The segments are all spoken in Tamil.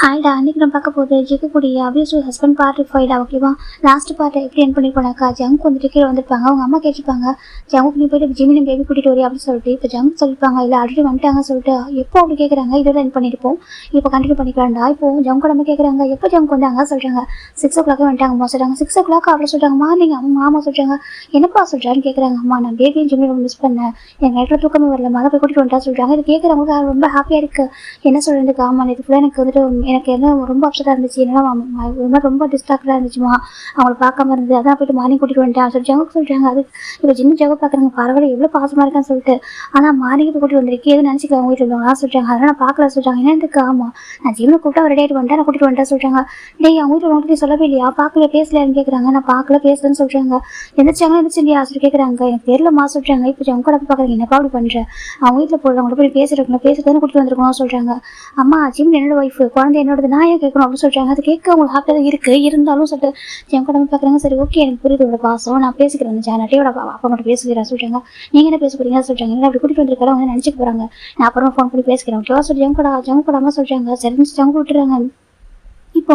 ஹாய்டா, அன்றைக்கி நம்ம பார்க்க போகுது ஜிக்குடைய அபியூசிவ் ஹஸ்பண்ட் பார்ட் 5டா. ஓகேவா? லாஸ்ட் பார்ட்டை எப்படி என் பண்ணிருப்பானாக்கா, ஜங்க் வந்துட்டு கீழே வந்திருப்பாங்க. அவங்க அம்மா கேட்டிருப்பாங்க, ஜங்கு நீ போய்ட்டு ஜிமின் பேபி கூட்டிகிட்டு வரி அப்படின்னு சொல்லிட்டு. இப்போ ஜங்க் சொல்லியிருப்பாங்க, இல்லை ஆல்ரெடி வந்துட்டாங்க சொல்லிட்டு. எப்போ அப்படி கேட்குறாங்க, இதோட என் பண்ணியிருப்போம், இப்போ கண்டினியூ பண்ணிக்கலாம்டா. இப்போ ஜங்க் நம்ம கேட்குறாங்க, எப்போ ஜங்க் வந்தாங்க சொல்கிறாங்க. 6 o'clock வந்துட்டாங்கம்மா சொல்கிறாங்க. 6 o'clock அவ்வளோ சொல்கிறாங்க. மார்னிங் மாமா சொல்கிறாங்க. என்னப்பா சொல்கிறான்னு கேட்குறாங்க. அம்மா நான் பேபியும் ஜிமின் மிஸ் பண்ணேன், என் நைட்டில் தூக்கமே வரல, அதை போய் கூட்டிகிட்டு வந்துட்டா சொல்கிறாங்க. இது கேட்குறவங்களுக்கு ரொம்ப ஹாப்பியாக இருக்குது. என்ன சொல்கிறதுக்கு, ஆமாம் இது ஃபுல்லாக எனக்கு வந்துட்டு எனக்கு என்ன ரொம்ப அப்செட்டாக இருந்துச்சு, என்னன்னா ரொம்ப டிஸ்ட்ராக்டாக இருந்துச்சுமா, அவங்கள பார்க்காம இருந்தது, அதான் போய்ட்டு மார்னிங் கூட்டிகிட்டு வந்துட்டேன் சொல்லிட்டு சொல்கிறாங்க. அது இப்போ சின்ன ஜாக பார்க்குறாங்க, பரவாயில்ல எவ்வளோ பாசமாக இருக்கான்னு சொல்லிட்டு. ஆனால் மார்னிங் போய் கூட்டிகிட்டு வந்திருக்கு, எதுவும் நினச்சிக்க அவங்க வீட்டில் இருந்தவங்க சொல்கிறாங்க. அதனால் நான் பார்க்கல சொல்கிறாங்க. என்னதுக்கு, ஆமாம் நான் ஜிம்மை கூப்பிட்டா ஒரு டேட் வந்துட்டேன், நான் கூட்டிகிட்டு வந்துட்டேன் சொல்கிறாங்க. டேய் அவங்க வீட்டில் உங்கள்கிட்ட சொல்லவே இல்லையா, பார்க்கல பேசலையான்னு கேட்குறாங்க. நான் பார்க்கல பேசலன்னு சொல்கிறாங்க. எந்திரிச்சாங்க எந்திரிச்சு இல்லையா சொல்லி கேட்குறாங்க. எனக்கு தெரியலமா சொல்கிறாங்க. இப்போ அவங்க கூட பார்க்குறீங்க, என்னப்பா அப்படி பண்ணுறேன், அவங்க வீட்டில் போடுறவங்க போய் பேசிருக்கணும், பேசுறதுன்னு கூட்டிகிட்டு வந்துருக்கணும் சொல்கிறாங்க. அம்மா ஜிம் என்னோட ஒய்ஃபு, குழந்தை என்னோடது, நான் ஏன் கேட்கணும் அப்படின்னு சொல்கிறாங்க. அது கேட்க அவங்களுக்கு ஹாப்பியாக தான் இருக்குது. இருந்தாலும் சொல்லிட்டு என் கூட பார்க்குறாங்க. சரி ஓகே எனக்கு புரியுது உங்களோட பாசம், நான் பேசிக்கிறேன், அந்த சேனட்டியோட அப்பா மட்டும் பேசுகிறேன் சொல்கிறாங்க. நீங்கள் என்ன பேச போறீங்க சொல்கிறாங்க. என்ன அப்படி கூட்டிகிட்டு வந்துருக்காரு, அவங்க நினச்சிக்க போகிறாங்க, நான் அப்புறமா ஃபோன் பண்ணி பேசிக்கிறேன் ஓகேவா சொல்லி ஜங்கு கூடாமல் சொல்கிறாங்க. சரி ஜங்கு விட்டுறாங்க. இப்போ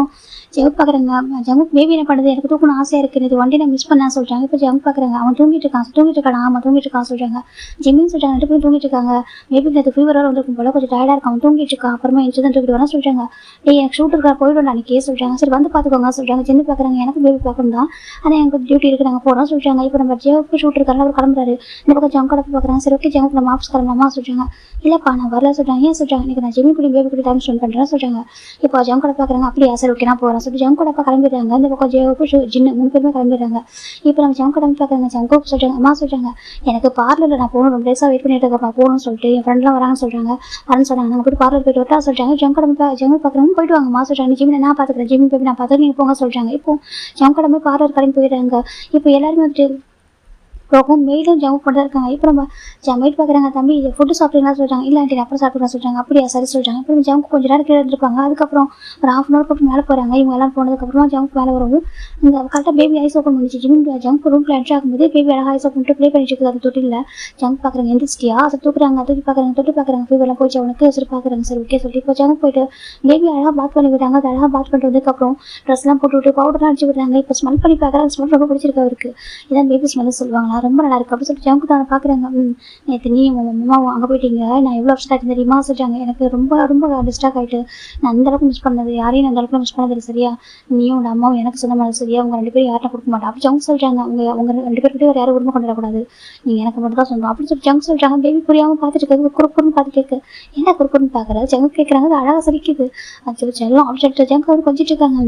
ஜங்கு பார்க்குறாங்க, ஜங்கு பேபி என்ன பண்ணுது, எனக்கு தூக்கணும் ஆசையாக இருக்குது, இது வண்டி நான் மிஸ் பண்ணேன் சொல்கிறாங்க. இப்போ ஜங்கு பார்க்குறாங்க, அவன் தூங்கிட்டு இருக்கான் ஆமாம் தூங்கிட்டு இருக்கான் சொல்கிறாங்க. ஜிம்மின்னு சொல்கிறாங்க, 2 பேரும் தூங்கிட்டு இருக்காங்க. பேபி நேற்று ஃபீவர் வந்திருக்கும் போல, கொஞ்சம் டயர்டாக இருக்கான், அவன் தூங்கிட்டு இருக்கான், அப்புறமா எஞ்சி தான் தூக்கிட்டு வரேன் சொல்கிறாங்க. டேய் எனக்கு ஷூட் இருக்கா, போய்ட்டு அன்றைக்கே சொல்கிறாங்க. சரி வந்து பார்த்துக்கோங்க சொல்கிறாங்க. ஜிம்மி பார்க்குறாங்க, எனக்கு பேபி பார்க்கணும் தான், ஆனால் எனக்கு டியூட்டி இருக்குது, நாங்கள் போகிறோம் சொல்கிறாங்க. இப்போ நம்ம ஜேவுக்கு ஷூட் இருக்காரு, அவர் கிளம்புறாரு. இந்த பக்கம் ஜங்கு கடப்பு பார்க்குறாங்க. சரி ஓகே ஜங்கு நம்ம ஆஃபீஸ் கிளம்பலாமா சொல்கிறாங்க. இல்லைப்பா நான் வரல சொல்கிறாங்க. ஏன் சொல்கிறாங்க, இன்றைக்கி நான் ஜிம்மி கூட பேபி கூட டைம் ஸ்பெண்ட் பண்ணுறேன் சொல்கிறாங்க. இப்போ ஜங்கு கடை பார்க்குறாங்க. அப்படியா சரி ஓகே நான் போகிறேன் சொல்லிட்டு ஜங்கு கடப்பா கிளம்பிடுறாங்க. இந்த பக்கம் ஜேவுக்கு ஜின்னு 3 பேருமே கிளம்பிடுறாங்க. இப்போ நம்ம ஜங்கு கடமை பார்க்குறாங்க. ஜங்கு சொல்கிறாங்க, அம்மா சொல்கிறாங்க, எனக்கு பார்லரில் நான் போகணும், ரொம்ப டேஸாக வெயிட் பண்ணிட்டு இருக்கப்பா போகணும்னு சொல்லிட்டு என் ஃப்ரெண்ட்லாம் வராங்கன்னு சொல்கிறாங்க. வரேன்னு சொல்கிறாங்க. நம்ம போய்ட்டு பார்லர் போய்ட்டு வரட்டா சொல்கிறாங்க. ஜங்கு கடமை ஜங்கு பார்க்குறவங்க போய்ட்டு வாங்கம்மா சொல்கிறாங்க. ஜிம்மி நான் பார்த்துக்கிறேன், ஜிம்மி பேபி நான் பார்த்துட்டு நீங்கள் போங்க சொல்கிறாங்க. இப்போ ஜங்கு கடமை பார்லர் கிளம்பி போயிடுறாங்க. இப்போ எல்லாருமே வந்துட்டு போகும் மெயிலும் ஜம்ப் பண்ணிட்டு இருக்காங்க. இப்போ நம்ம மெயில் பார்க்குறாங்க. தம்பி இது ஃபுட்டு சாப்பிட்றீங்களா சொல்கிறாங்க. இல்லை ஆண்டி அப்புறம் சாப்பிட்றேன் சொல்கிறாங்க. அப்படியா சரி சொல்கிறாங்க. இப்போ ஜம்ப் கொஞ்சம் நேரம் கீழே இருந்திருப்பாங்க. அதுக்கப்புறம் ஒரு 1/2 hour அப்புறம் மேலே போகிறாங்க. இவங்க எல்லாம் போனதுக்கப்புறமா ஜம்ப் மேலே வரவும் இங்கே கரெக்டாக பேபி ஐஸ் ஓப்பன் பண்ணிச்சு. ஜம்ப் ரூமில் என்ட்ரி ஆகும்போது பேபி அழகாக ஐஸ் ஓப்பன் பண்ணிட்டு ப்ளே பண்ணிட்டு இருக்குது. அது தொட்டில் ஜம்ப் பார்க்குறாங்க. எந்திரிச்சிட்டியா அதை தூக்குறாங்க. தூக்கி பார்க்குறாங்க, தொட்டு பார்க்குறாங்க. ஃபீவரெல்லாம் போச்சு அவனுக்கு. சரி பார்க்குறாங்க. சரி ஓகே சொல்லி இப்போ ஜம்ப் போயிட்டு பேபி அழகாக பாத் பண்ணி விடுறாங்க. அது அழகாக பாத் பண்ணிட்டு வந்ததுக்கப்புறம் ட்ரெஸ்லாம் போட்டு விட்டு பவுடர்லாம் அடிச்சு விடுறாங்க. இப்போ ஸ்மெல் பண்ணி பார்க்குறாங்க. ஸ்மெல் ரொம்ப பிடிச்சிருக்கு அவருக்கு. இதான் பேபி ஸ்மெல் சொல்லுவாங்களா, ரொம்ப நல்லா இருக்குது அப்படின்னு ஜங்கு தான் பார்க்குறாங்க. நேற்று நீ உங்கள் அம்மாவும் அங்கே போயிட்டீங்க, நான் எவ்வளோ அப்செட் ஆகிட்டு தெரியுமா சொல்கிறாங்க. எனக்கு ரொம்ப ரொம்ப டிஸ்ட்ராக்ட் ஆகிட்டு நான் அந்தளவுக்கு மிஸ் பண்ணது, யாரையும் நான் அந்தளவுக்கு மிஸ் பண்ணது சரியா, நீயும் உங்கள் அம்மாவும் எனக்கு சொன்ன மாதிரி சரியா, உங்கள் 2 பேரும் யார்ட்ட கொடுக்க மாட்டேன் அப்படி ஜங்கு சொல்கிறாங்க. அவங்க 2 பேர்கிட்ட வேறு யாரும் உரிமை கொண்டுடக்கூடாது, நீங்கள் எனக்கு மட்டும் தான் சொல்லணும் அப்படின்னு சொல்லி ஜங்கு சொல்கிறாங்க. பேபி புரியாமல் பார்த்துட்டு இருக்காது. குறுக்குறுன்னு பார்த்து கேட்க என்ன குறுக்குறுன்னு பார்க்குற ஜங்கு கேட்குறாங்க. அது அழகாக சிரிக்குது. அது செல்லம் அப்படின்னு ஜங்கு வந்து கொஞ்சிட்டு இருக்காங்க.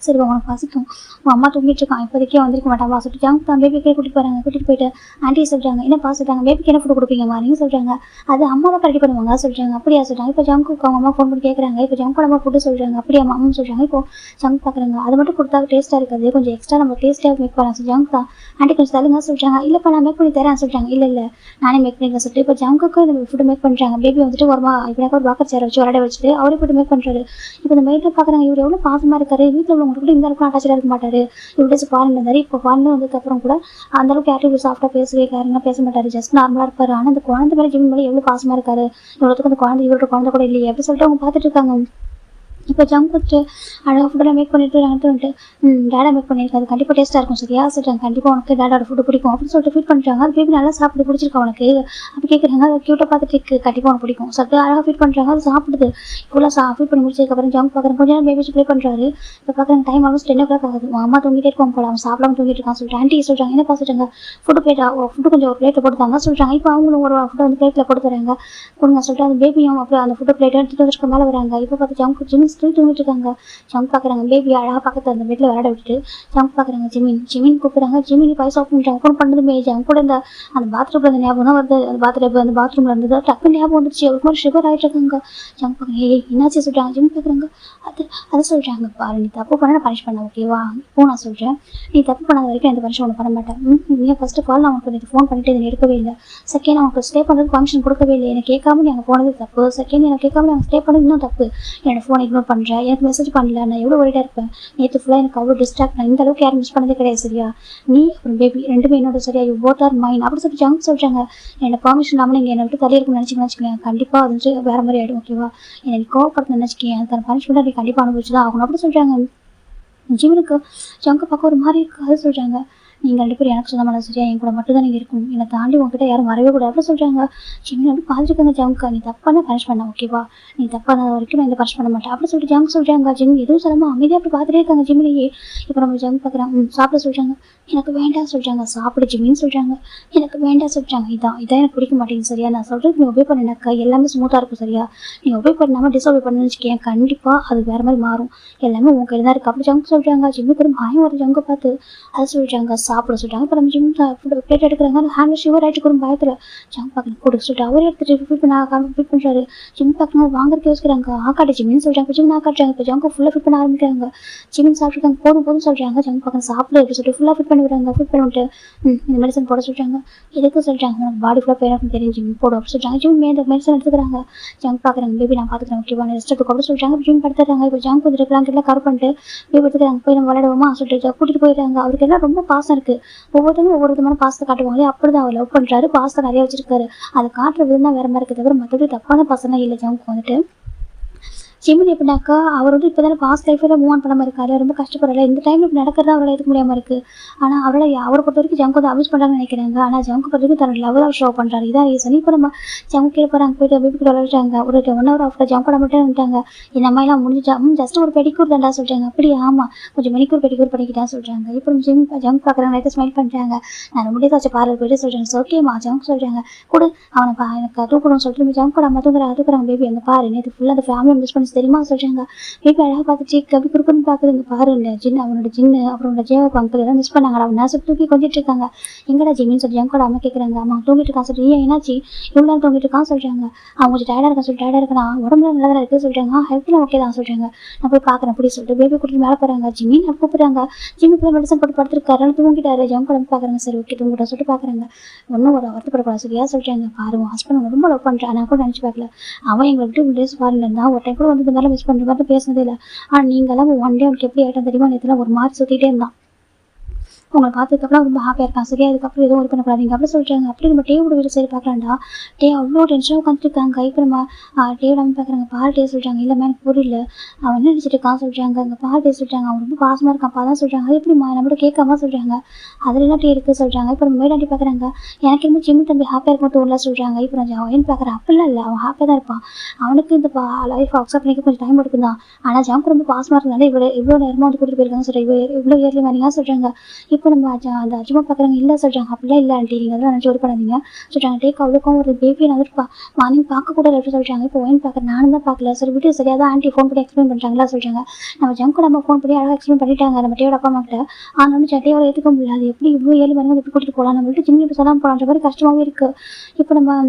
சரி உனக்கு பசிக்கும், உங்கள் அம்மா தூங்கிட்டு இருக்கான், இப்போதைக்கே வந்திருக்க மாட்டான் சொல்லிட்டு ஜங்க் தான் பேபிக்கே கூட்டிகிட்டு போகிறாங்க. கூட்டிகிட்டு போயிட்டு ஆண்டி சொல்கிறாங்க, என்னப்பா சொல்கிறாங்க, பேபிக்கு என்ன ஃபுட் கொடுப்பீங்கம்மா நீங்கள் சொல்கிறாங்க. அது அம்மா தான் ரெடி பண்ணுவாங்க சொல்கிறாங்க. அப்படியா சொல்கிறாங்க. இப்போ ஜங்குக்கு அவங்க அம்மா ஃபோன் பண்ணி கேட்குறாங்க. இப்போ ஜங்கு நம்ம ஃபுட்டு சொல்கிறாங்க. அப்படியா அம்மாவும் சொல்கிறாங்க. இப்போ ஜங்க் பார்க்குறாங்க. அது மட்டும் கொடுத்தா டேஸ்ட்டாக இருக்காது, கொஞ்சம் எக்ஸ்ட்ரா நம்ம டேஸ்ட்டாக மேக் பண்ணலாம் ஜங்க் தான். ஆண்டி கொஞ்சம் தருங்க சொல்கிறாங்க. இல்லைப்பா நான் மேக் பண்ணி தரேன் சொல்கிறாங்க. இல்லை நானே மேக் பண்ணிக்கிறேன் சொல்லிட்டு இப்போ ஜங்குக்கு இந்த ஃபுட்டு மேக் பண்ணுறாங்க. பேபி வந்துட்டு இப்போ ஒரு பாக்கர் சேர வச்சு விளையாட வச்சுட்டு அவரே போய்ட்டு மேக் பண்ணுறாரு. இப்போ இந்த மெயிலில் பார்க்குறாங்க, இவர் எவ்வளோ பாசமாக இருக்காரு, வீட்டில் உள்ளவங்களுக்கு கூட இந்த அளவுக்கு அட்டாச்சாக இருக்க மாட்டார். இவ்வளோ ஃபாரின் இருந்தார். இப்போ ஃபாரின் வந்ததுக்கப்புறம் கூட அந்தளவுக்கு யார்ட்டும் சாஃப்டாக பேசவே யாருன்னா பேச மாட்டார், ஜஸ்ட் நார்மலாக இருப்பார். ஆனால் அந்த குழந்தை மேலே ஜிம்மி மேலே எவ்வளோ பாசமாக இருக்காரு, இவ்வளோத்துக்கு அந்த குழந்தை இவரோட குழந்தை கூட இல்லையே அப்படி சொல்லிட்டு அவங்க பார்த்துட்டு இருக்காங்க. இப்போ ஜங்க் வச்சு அழகாக ஃபுட்டெல்லாம் மேக் பண்ணிட்டு வந்துட்டு டேடா மேக் பண்ணியிருக்காது, கண்டிப்பாக டேஸ்ட்டாக இருக்கும் சரியா சொல்கிறாங்க. கண்டிப்பாக உனக்கு டேடாவோட ஃபுட்டு பிடிக்கும் அப்படின்னு சொல்லிட்டு ஃபீட் பண்ணுறாங்க. அது பேபி நல்லா சாப்பிட்டு பிடிச்சிருக்கா உனக்கு அப்படி கேட்குறாங்க. அது க்யூட்டாக பார்த்துட்டு இருக்கு, கண்டிப்பாக உனக்கு பிடிக்கும் சொல்லிட்டு அழகாக ஃபீட் பண்ணுறாங்க. அது சாப்பிடுது. இவ்வளோ ஃபீட் பண்ணி முடிச்சதுக்கப்புறம் ஜங்க் பார்க்குறாங்க. கொஞ்சம் நேரம் பேபி வச்சு ப்ளே பண்ணுறாரு. இப்போ பார்க்குறாங்க டைம் ஆல்மோஸ்ட் 10 o'clock ஆகுது. அம்மா தூங்கிட்டே இருக்கும் போல, அவன் சாப்பிடாம தூங்கிட்டு இருக்கான் சொல்லிட்டு ஆண்டி சொல்கிறாங்க. என்னப்பா சொல்கிறாங்க, ஃபுட்டு கொஞ்சம் ஒரு பிளேட்டில் போட்டுத்தாங்க சொல்கிறாங்க. இப்போ அவங்களும் ஒரு ஃபுட்டை வந்து பிளேட்டில் போட்டு தராங்க கொடுங்க சொல்லிட்டு அந்த பேபியும் அப்படியே அந்த ஃபுட்டு பிளேட்டை எடுத்துகிட்டு வந்துட்டு மேலே வராங்க. இப்போ பார்த்து ஜங்க் ஜிம்மி ஸ்டில் தூங்கிட்டு இருக்காங்க. ஜங்க் பார்க்குறாங்க. பேபி அழகாக பக்கத்தில் அந்த பெட்டில் விளையாட விட்டுட்டு ஜங்க் பார்க்குறாங்க. ஜிமின் கூப்பிட்றாங்க. ஜிமினி பைசா ஆஃப் பண்ணிட்டாங்க. ஃபோன் பண்ணதுமே ஜங்க் கூட அந்த பாத்ரூமில் அந்த ஞாபகம் தான் வருது. அந்த பாத்ரூமில் இருந்தது டக்குன்னு ஞாபகம் வந்துச்சு. ஒரு மாதிரி ஷுகர் ஆகிட்டு இருக்காங்க. ஜங்க் பார்க்குறாங்க. என்னாச்சு சொல்கிறாங்க. ஜிம் பார்க்குறாங்க. அதை சொல்கிறாங்க, பாரு நீ தப்பு பண்ண நான் பனிஷ் பண்ண ஓகேவா, இப்போ நான் சொல்கிறேன் நீ தப்பு பண்ணாத வரைக்கும் எந்த பனிஷ் ஒன்று பண்ண மாட்டேன். நீங்கள் ஃபர்ஸ்ட் ஆஃப் ஆல் நான் உனக்கு ஃபோன் பண்ணிட்டு இதை எடுக்கவே இல்லை. செகண்ட் நான் உனக்கு ஸ்டே பண்ணுறதுக்கு பர்மிஷன் கொடுக்கவே இல்லை. எனக்கு கேட்காம நீ அங்கே போனது தப்பு. செகண்ட் எனக்கு கேட்காம நாங்கள் ஸ்டே பண்ணது இன்னும் தப்பு. என்னோட ஃபோன் இக்னோர் ஃபோன் பண்ணுறேன், எனக்கு மெசேஜ் பண்ணல, நான் எவ்வளோ ஒரேடாக இருப்பேன், நேற்று ஃபுல்லாக எனக்கு அவ்வளோ டிஸ்ட்ராக்ட், நான் இந்த அளவுக்கு யாரும் மிஸ் பண்ணதே கிடையாது சரியா, நீ அப்புறம் பேபி ரெண்டுமே என்னோட சரியா, யூ போத் ஆர் மைன் அப்படி சொல்லிட்டு ஜங்க் சொல்கிறாங்க. என்னோட பெர்மிஷன் இல்லாமல் நீங்கள் என்னை விட்டு தள்ளி இருக்குன்னு வச்சுக்கோங்க, கண்டிப்பாக அது வந்து வேறு மாதிரி ஆகிடும் ஓகேவா, என்னை கோவப்படுத்த நினச்சிக்கேன், அதுக்கான பனிஷ்மெண்ட் நீ கண்டிப்பாக அனுபவிச்சு தான் ஆகணும் அப்படி சொல்கிறாங்க. ஜீவனுக்கு ஜங்க பார்க்க ஒரு மாதிரி இருக்கு. அது சொல்கிறாங்க, நீங்கள் 2 பேரும் எனக்கு சொந்தமான சரியா, என் கூட மட்டும் தான் நீங்கள் இருக்கணும், என்னை தாண்டி உங்ககிட்ட யாரும் வரவே கூடாது அப்படி சொல்கிறாங்க. ஜிமின் அப்படி பார்த்துருக்காங்க. ஜங்கா நீ தப்பான பனிஷ் பண்ண ஓகேவா, நீ தப்பான வரைக்கும் நான் இந்த பனிஷ் பண்ண மாட்டேன் அப்படி சொல்லிட்டு ஜங்க் சொல்கிறாங்க. ஜிமின் எதுவும் சொல்லாமல் அமைதியாக அப்படி பார்த்துட்டே இருக்காங்க ஜிமினையே. இப்போ நம்ம ஜங்க் பார்க்குறாங்க, சாப்பிட சொல்கிறாங்க. எனக்கு வேண்டாம் சொல்கிறாங்க. சாப்பிட ஜிமின்னு சொல்கிறாங்க. எனக்கு வேண்டாம் சொல்கிறாங்க. இதான் எனக்கு பிடிக்க மாட்டேங்குது சரியா, நான் சொல்கிறது நீ ஒபே பண்ணினாக்கா எல்லாமே ஸ்மூத்தாக இருக்கும் சரியா, நீ ஒபே பண்ணாமல் டிஸ்ஒபே பண்ணுன்னு வச்சுக்கேன், கண்டிப்பாக அது வேறு மாதிரி மாறும், எல்லாமே உன் கையில் தான் இருக்குது அப்படி ஜங்க் சொல்கிறாங்க. ஜிம்முக்கு ஒரு பயம் ஒரு ஜங்க பார்த்து அது சொல்கிறாங்க. சாப்பிட சொல்கிறாங்க. இப்போ நம்ம ஜிம் பிளேட் எடுக்கிறாங்க, ஹேண்ட் ஷிவர் ஆகிட்டு ஒரு பயத்தில் ஜங்க் பார்க்கணும் கொடுக்க சொல்லிட்டு அவர் எடுத்துட்டு ஃபிட் பண்ணுறாரு. ஜிம் பார்க்கணும் வாங்குறதுக்கு யோசிக்கிறாங்க. ஆக்காட்டு ஜிமின்னு சொல்கிறாங்க. ஜிம் ஆக்காட்டுறாங்க. இப்போ ஜங்க ஃபுல்லாக ஃபிட் பண்ண ஆரம்பிக்கிறாங்க. ஜிமின் சாப்பிட்ருக்காங்க. போதும் சொல்கிறாங்க. ஜங்க் பார்க்கணும் சாப்பிட எப்படி சொல்லிட்டு ஃபுல்லாக ஃபிட் பண்ணி விடுறாங்க. ஃபிட் பண்ணிவிட்டு இந்த மெடிசன் போட சொல்கிறாங்க. எதுக்கு சொல்கிறாங்க, உனக்கு பாடி ஃபுல்லாக பேருக்கு தெரியும் ஜிம் போடும் அப்படி சொல்கிறாங்க. ஜிம் இந்த மெடிசன் எடுத்துக்கிறாங்க. ஜங்க் பார்க்குறாங்க. பேபி நான் பார்த்துக்கிறேன் ஓகேவா, ரெஸ்ட் எடுத்துக்கோ அப்படி சொல்கிறாங்க. ஜிம் படுத்துறாங்க. இப்போ ஜங்க் வந்துட்டு பிளாங்கெல்லாம் கவர் பண்ணிட்டு பேபி எடுத்துக்கிறாங்க. போய் நம்ம விளையாடுவோமா சொல்லிட்டு கூட்டிகிட்டு போயிடுறாங்க. அவருக்கு எல்லாம் ரொம்ப பாசம் இருக்குது. ஒவ்வொருத்தவங்களும் ஒவ்வொரு விதமான பாசத்தை காட்டுவாங்களே, அப்படி தான் அவர் லவ் பண்ணுறாரு. பாசத்தை நிறைய வச்சிருக்காரு. அதை காட்டுற விதம் தான் வேறு மாதிரி இருக்குது தவிர மற்றபடி தப்பான பாசம்லாம் இல்லை ஜங்க் வந்துட்டு. ஜிமின் எப்படின்னாக்கா அவர் வந்து இப்போ தானே பாஸ்ட் லைஃப்பில் மூவ் ஆன் பண்ணாமல் இருக்காரு, ரொம்ப கஷ்டப்படலை. இந்த டைமில் இப்படி நடக்கிறது அவரால் எடுக்க முடியாமல் இருக்குது. ஆனால் அவரை பொறுத்த வரைக்கும் ஜங்க் வந்து அபியூஸ் பண்ணுறாங்கன்னு நினைக்கிறாங்க. ஆனால் ஜங்க் பொறுத்த வரைக்கும் தன்னோட லவ் ஷோ பண்ணுறாரு. இதான் ரீசன். இப்போ நம்ம ஜங்க் கீழே போகிறாங்க. போயிட்டு பேபி கிட்ட விளையாடுறாங்க. ஒரு 1 hour ஆஃப்டர் ஜங்க் பண்ண மட்டும் வந்துட்டாங்க. இந்த அம்மாயெல்லாம் முடிஞ்சிச்சா, ஜஸ்ட் ஒரு பெடிக்கூர் தாண்டா சொல்கிறாங்க. அப்படி ஆமாம் கொஞ்சம் மெனிக்கூர் பெடிக்கூர் பண்ணிக்கிட்டான்னு சொல்கிறாங்க. இப்போ ஜங்க் பார்க்குறாங்க. லைட்டாக ஸ்மைல் பண்ணுறாங்க. நான் முடியாத வச்ச பார்லர் போயிட்டு சொல்கிறாங்க. ஓகேம்மா ஜங்க் சொல்கிறாங்க. கூட அவனை எனக்கு தூக்கணும்னு சொல்லிட்டு ஜங்க் கூட அம்மா தூக்குறாங்க. பேபி அங்கே பாரு நேற்று ஃபுல்லாக அந்த ஃபேமிலி மிஸ் பண்ணி தெரியுமா சொல்கிறாங்க. பேபி அழகாக பார்த்துச்சு கபி குறுக்குன்னு பார்க்குதுங்க. பாரு இல்லை ஜின்னு அவனோட ஜின்னு அப்புறம் ஜேவா அங்கிள் எல்லாம் மிஸ் பண்ணாங்கடா. அவன் நேசம் தூக்கி கொஞ்சிட்டு இருக்காங்க. எங்கடா ஜிமின்னு சொல்லி ஜங்கோட அம்மா கேட்குறாங்க. அம்மா தூங்கிட்டு இருக்கான் சொல்லிட்டு ஏன் என்னாச்சு இவ்வளோ நேரம் தூங்கிட்டு இருக்கான்னு சொல்கிறாங்க. அவன் கொஞ்சம் டயர்டாக இருக்கான் சொல்லி டயர்டாக இருக்கா உடம்புல நல்லா தான் இருக்குது சொல்கிறாங்க. ஹெல்த்லாம் ஓகே தான் சொல்கிறாங்க. நான் போய் பார்க்குறேன் அப்படி சொல்லிட்டு பேபி கூட்டிட்டு மேலே போகிறாங்க. ஜிமின் நான் கூப்பிட்றாங்க. ஜிம்முக்கு மெடிசன் போட்டு படுத்துருக்காரு. தூங்கிட்டாரு. ஜங்கோட பார்க்குறாங்க. சரி ஓகே தூங்கிட்டா சொல்லிட்டு பார்க்குறாங்க. ஒன்றும் ஒரு வருத்தப்படக்கூடாது சரியா சொல்கிறாங்க. பாரு ஹஸ்பண்ட் ரொம்ப லவ் பண்ணுறான். நான் கூட நினச்சி பார்க்கல. அவன் எங்களை விட்டு இவ்வளோ டேஸ் ஃபாரின்ல இருந்தா ஒரு டைம் கூட வந்து இந்த மாதிரி மிஸ் பண்ணுற மாதிரி பேசினதே இல்லை. ஆனால் நீங்களாம் ஒன் டே அவனுக்கு எப்படி ஆகிட்டா தெரியுமா, நேற்றுலாம் ஒரு மாதிரி சுற்றிட்டே இருந்தான். உங்களை பார்த்ததுக்கப்புறம் ரொம்ப ஹாப்பியாக இருக்கான் சரியா, அதுக்கப்புறம் எதுவும் ஒரு பண்ணக்கூடாதீங்க அப்படி சொல்கிறாங்க. அப்படி நம்ம டேவோட வீடு சரி பார்க்கலாம்டா. டே அவ்வளோ டென்ஷனாக உட்காந்துருக்காங்க. இப்போ நம்ம டேவோட அம்மா பார்க்குறாங்க. பால் டே சொல்கிறாங்க. இல்லைம்மா எனக்கு புரியல அவன் என்ன நினச்சிட்டு இருக்கான் சொல்கிறாங்க. அங்கே பால் டே சொல்கிறாங்க. அவன் ரொம்ப பாசமாக இருக்கான் அப்பா தான் சொல்கிறாங்க. அது எப்படிமா நம்மளோட கேட்காம சொல்கிறாங்க. அதில் என்ன டே இருக்குது சொல்கிறாங்க. இப்போ நம்ம மேடாண்டி பார்க்குறாங்க. எனக்கு இன்னும் ஜிம்மி தம்பி ஹாப்பியாக இருக்கும் தோணல சொல்கிறாங்க. இப்போ நான் அவன் பார்க்குறேன். அப்படிலாம் இல்லை அவன் ஹாப்பியாக தான் இருப்பான். அவனுக்கு இந்த லைஃப் அக்செப்ட் பண்ணிக்க கொஞ்சம் டைம் எடுக்கும் தான். ஆனால் ஜாமுக்கு ரொம்ப பாசமாக இருந்தாலும் இவ்வளோ நேரமாக வந்து கூட்டிகிட்டு போயிருக்காங்க சொல்கிறேன். இவ்வளோ இயர்லி மாதிரிங்க சொல்கிறாங்க. இப்போ நம்ம அந்த அஜிமா பார்க்குறாங்க. இல்லை சொல்கிறாங்க. அப்படிலாம் இல்லை ஆண்டி நீங்கள் அதெல்லாம் நினச்சி ஒரு பண்ணாதீங்க சொல்கிறாங்க. டேக் அவ்வளோக்கும் ஒரு பேபியை நான் வந்து மார்னிங் பார்க்கக்கூடாது எப்படி சொல்கிறாங்க. இப்போ ஒயின் பார்க்குறேன் நானும் தான் பார்க்கல சரி விட்டு சரியாக தான் ஆண்டி ஃபோன் பண்ணி எக்ஸ்பிளைன் பண்ணுறாங்களா சொல்கிறாங்க. நம்ம ஜங்க் நம்ம ஃபோன் பண்ணி அழகாக எக்ஸ்பிளைன் பண்ணிட்டாங்க நம்ம டேவோட அப்பா அம்மா கிட்ட. ஆனாலும் டேவோட ஏற்றுக்க முடியாது. எப்படி இவ்வளோ ஏழு மணி எப்படி கூட்டிகிட்டு போகலாம் நம்மள்ட்ட ஜிம்மி இப்போ சொல்லாமல் போகலான்ற மாதிரி கஷ்டமாகவே இருக்குது. இப்போ நம்ம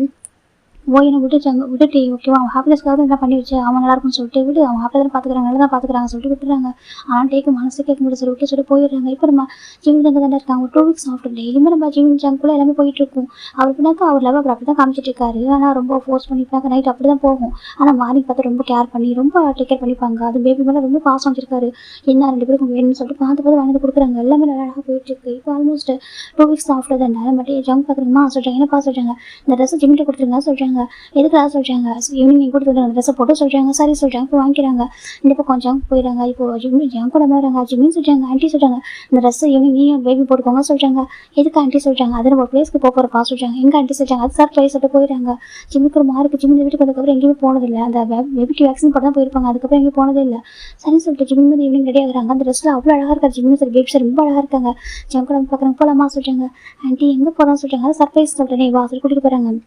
என்னை விட்டுட்டு ஓகேவா அவன் ஹாப்பினஸ்க்காக தான் என்ன பண்ணி வச்சு அவன் நல்லா இருக்கும்னு சொல்லிட்டு விட்டு அவன் ஹாப்பியாக தான் பார்த்துக்கிறாங்க நல்லா தான் பார்த்துக்கிறாங்க சொல்லிட்டு விட்டுறாங்க. ஆனால் டேக்கு மனசு கேட்க முடியாது சரி ஓகே சொல்லிட்டு போயிடுறாங்க. இப்போ நம்ம ஜிமின் தங்க தானே இருக்காங்க. ஒரு 2 weeks ஆஃப்டர் டெய்லியுமே நம்ம ஜிமின் ஜங்குள்ள எல்லாமே போயிட்டு இருக்கும். அவர் பின்னாக்க அவர் லவ் அப்படி தான் காமிச்சிட்டு இருக்காரு. ஆனால் ரொம்ப ஃபோர்ஸ் பண்ணிப்பாங்க நைட் அப்படி தான் போகும். ஆனால் மார்னிங் பார்த்து ரொம்ப கேர் பண்ணி ரொம்ப டேக் கேர் பண்ணிப்பாங்க. அது பேபி மேலே ரொம்ப பாசம் வச்சிருக்காரு. என்ன 2 பேருக்கும் வேணும்னு சொல்லிட்டு பார்த்து வாங்கி கொடுக்குறாங்க. எல்லாமே நல்லா அழகாக போயிட்டு இருக்கு. இப்போ ஆல்மோஸ்ட் 2 weeks ஆஃப்டர் தான் மட்டும் ஜங்க் பார்க்குறீங்கம்மா சொல்கிறாங்க. என்னப்பா சொல்கிறாங்க. இந்த ட்ரெஸ்ஸை ஜிமிட்ட கொடுத்துருங்க சொல்கிறாங்க. எதுக்காக சொல்கிறாங்க. ஈவினிங் நீங்கள் கூட்டிட்டு வந்து அந்த ட்ரெஸ்ஸை போட்டு சொல்கிறாங்க. சரி சொல்கிறாங்க. இப்போ வாங்கிக்கிறாங்க. இந்த பக்கம் ஜங்க் போயிடறாங்க. இப்போ ஜங்க் கூட வராங்க. ஜிமின்னு சொல்கிறாங்க. ஆண்டி சொல்கிறாங்க இந்த ட்ரெஸ்ஸை ஈவினிங் நீ பேபி போட்டுக்கோங்க சொல்கிறாங்க. எதுக்கு ஆண்டி சொல்கிறாங்க. அது நம்ம பிளேஸ்க்கு போகிறப்பா சொல்கிறாங்க. எங்கே ஆண்டி சொல்கிறாங்க. அது சர்ப்ரைஸ் சொல்லிட்டு போயிடறாங்க. ஜிம்முக்கு ஒரு மார்க்கு ஜிம்மி வீட்டுக்கு அதுக்கப்புறம் எங்கேயுமே போனதில்லை. அந்த பேபிக்கு வேக்சின் போட்டு தான் போயிருப்பாங்க. அதுக்கப்புறம் எங்கேயும் போனதே இல்லை. சரி சொல்லிட்டு ஜிம்மி வந்து ஈவினிங் ரெடி ஆகுறாங்க. அந்த ட்ரெஸ்ஸில் அவ்வளோ அழகாக இருக்காரு. ஜிம்மி சரி பேபி சார் ரொம்ப அழகாக இருக்காங்க. ஜங்க் கூட பார்க்குறாங்க. போகலாமா சொல்கிறாங்க. ஆண்டி எங்கே போகிறோம்னு சொல்கிறாங்க. அது சர்ப்ரைஸ் சொல்லிட்டு வா சொல்லி கூட்டிகிட்டு போகிறாங்க.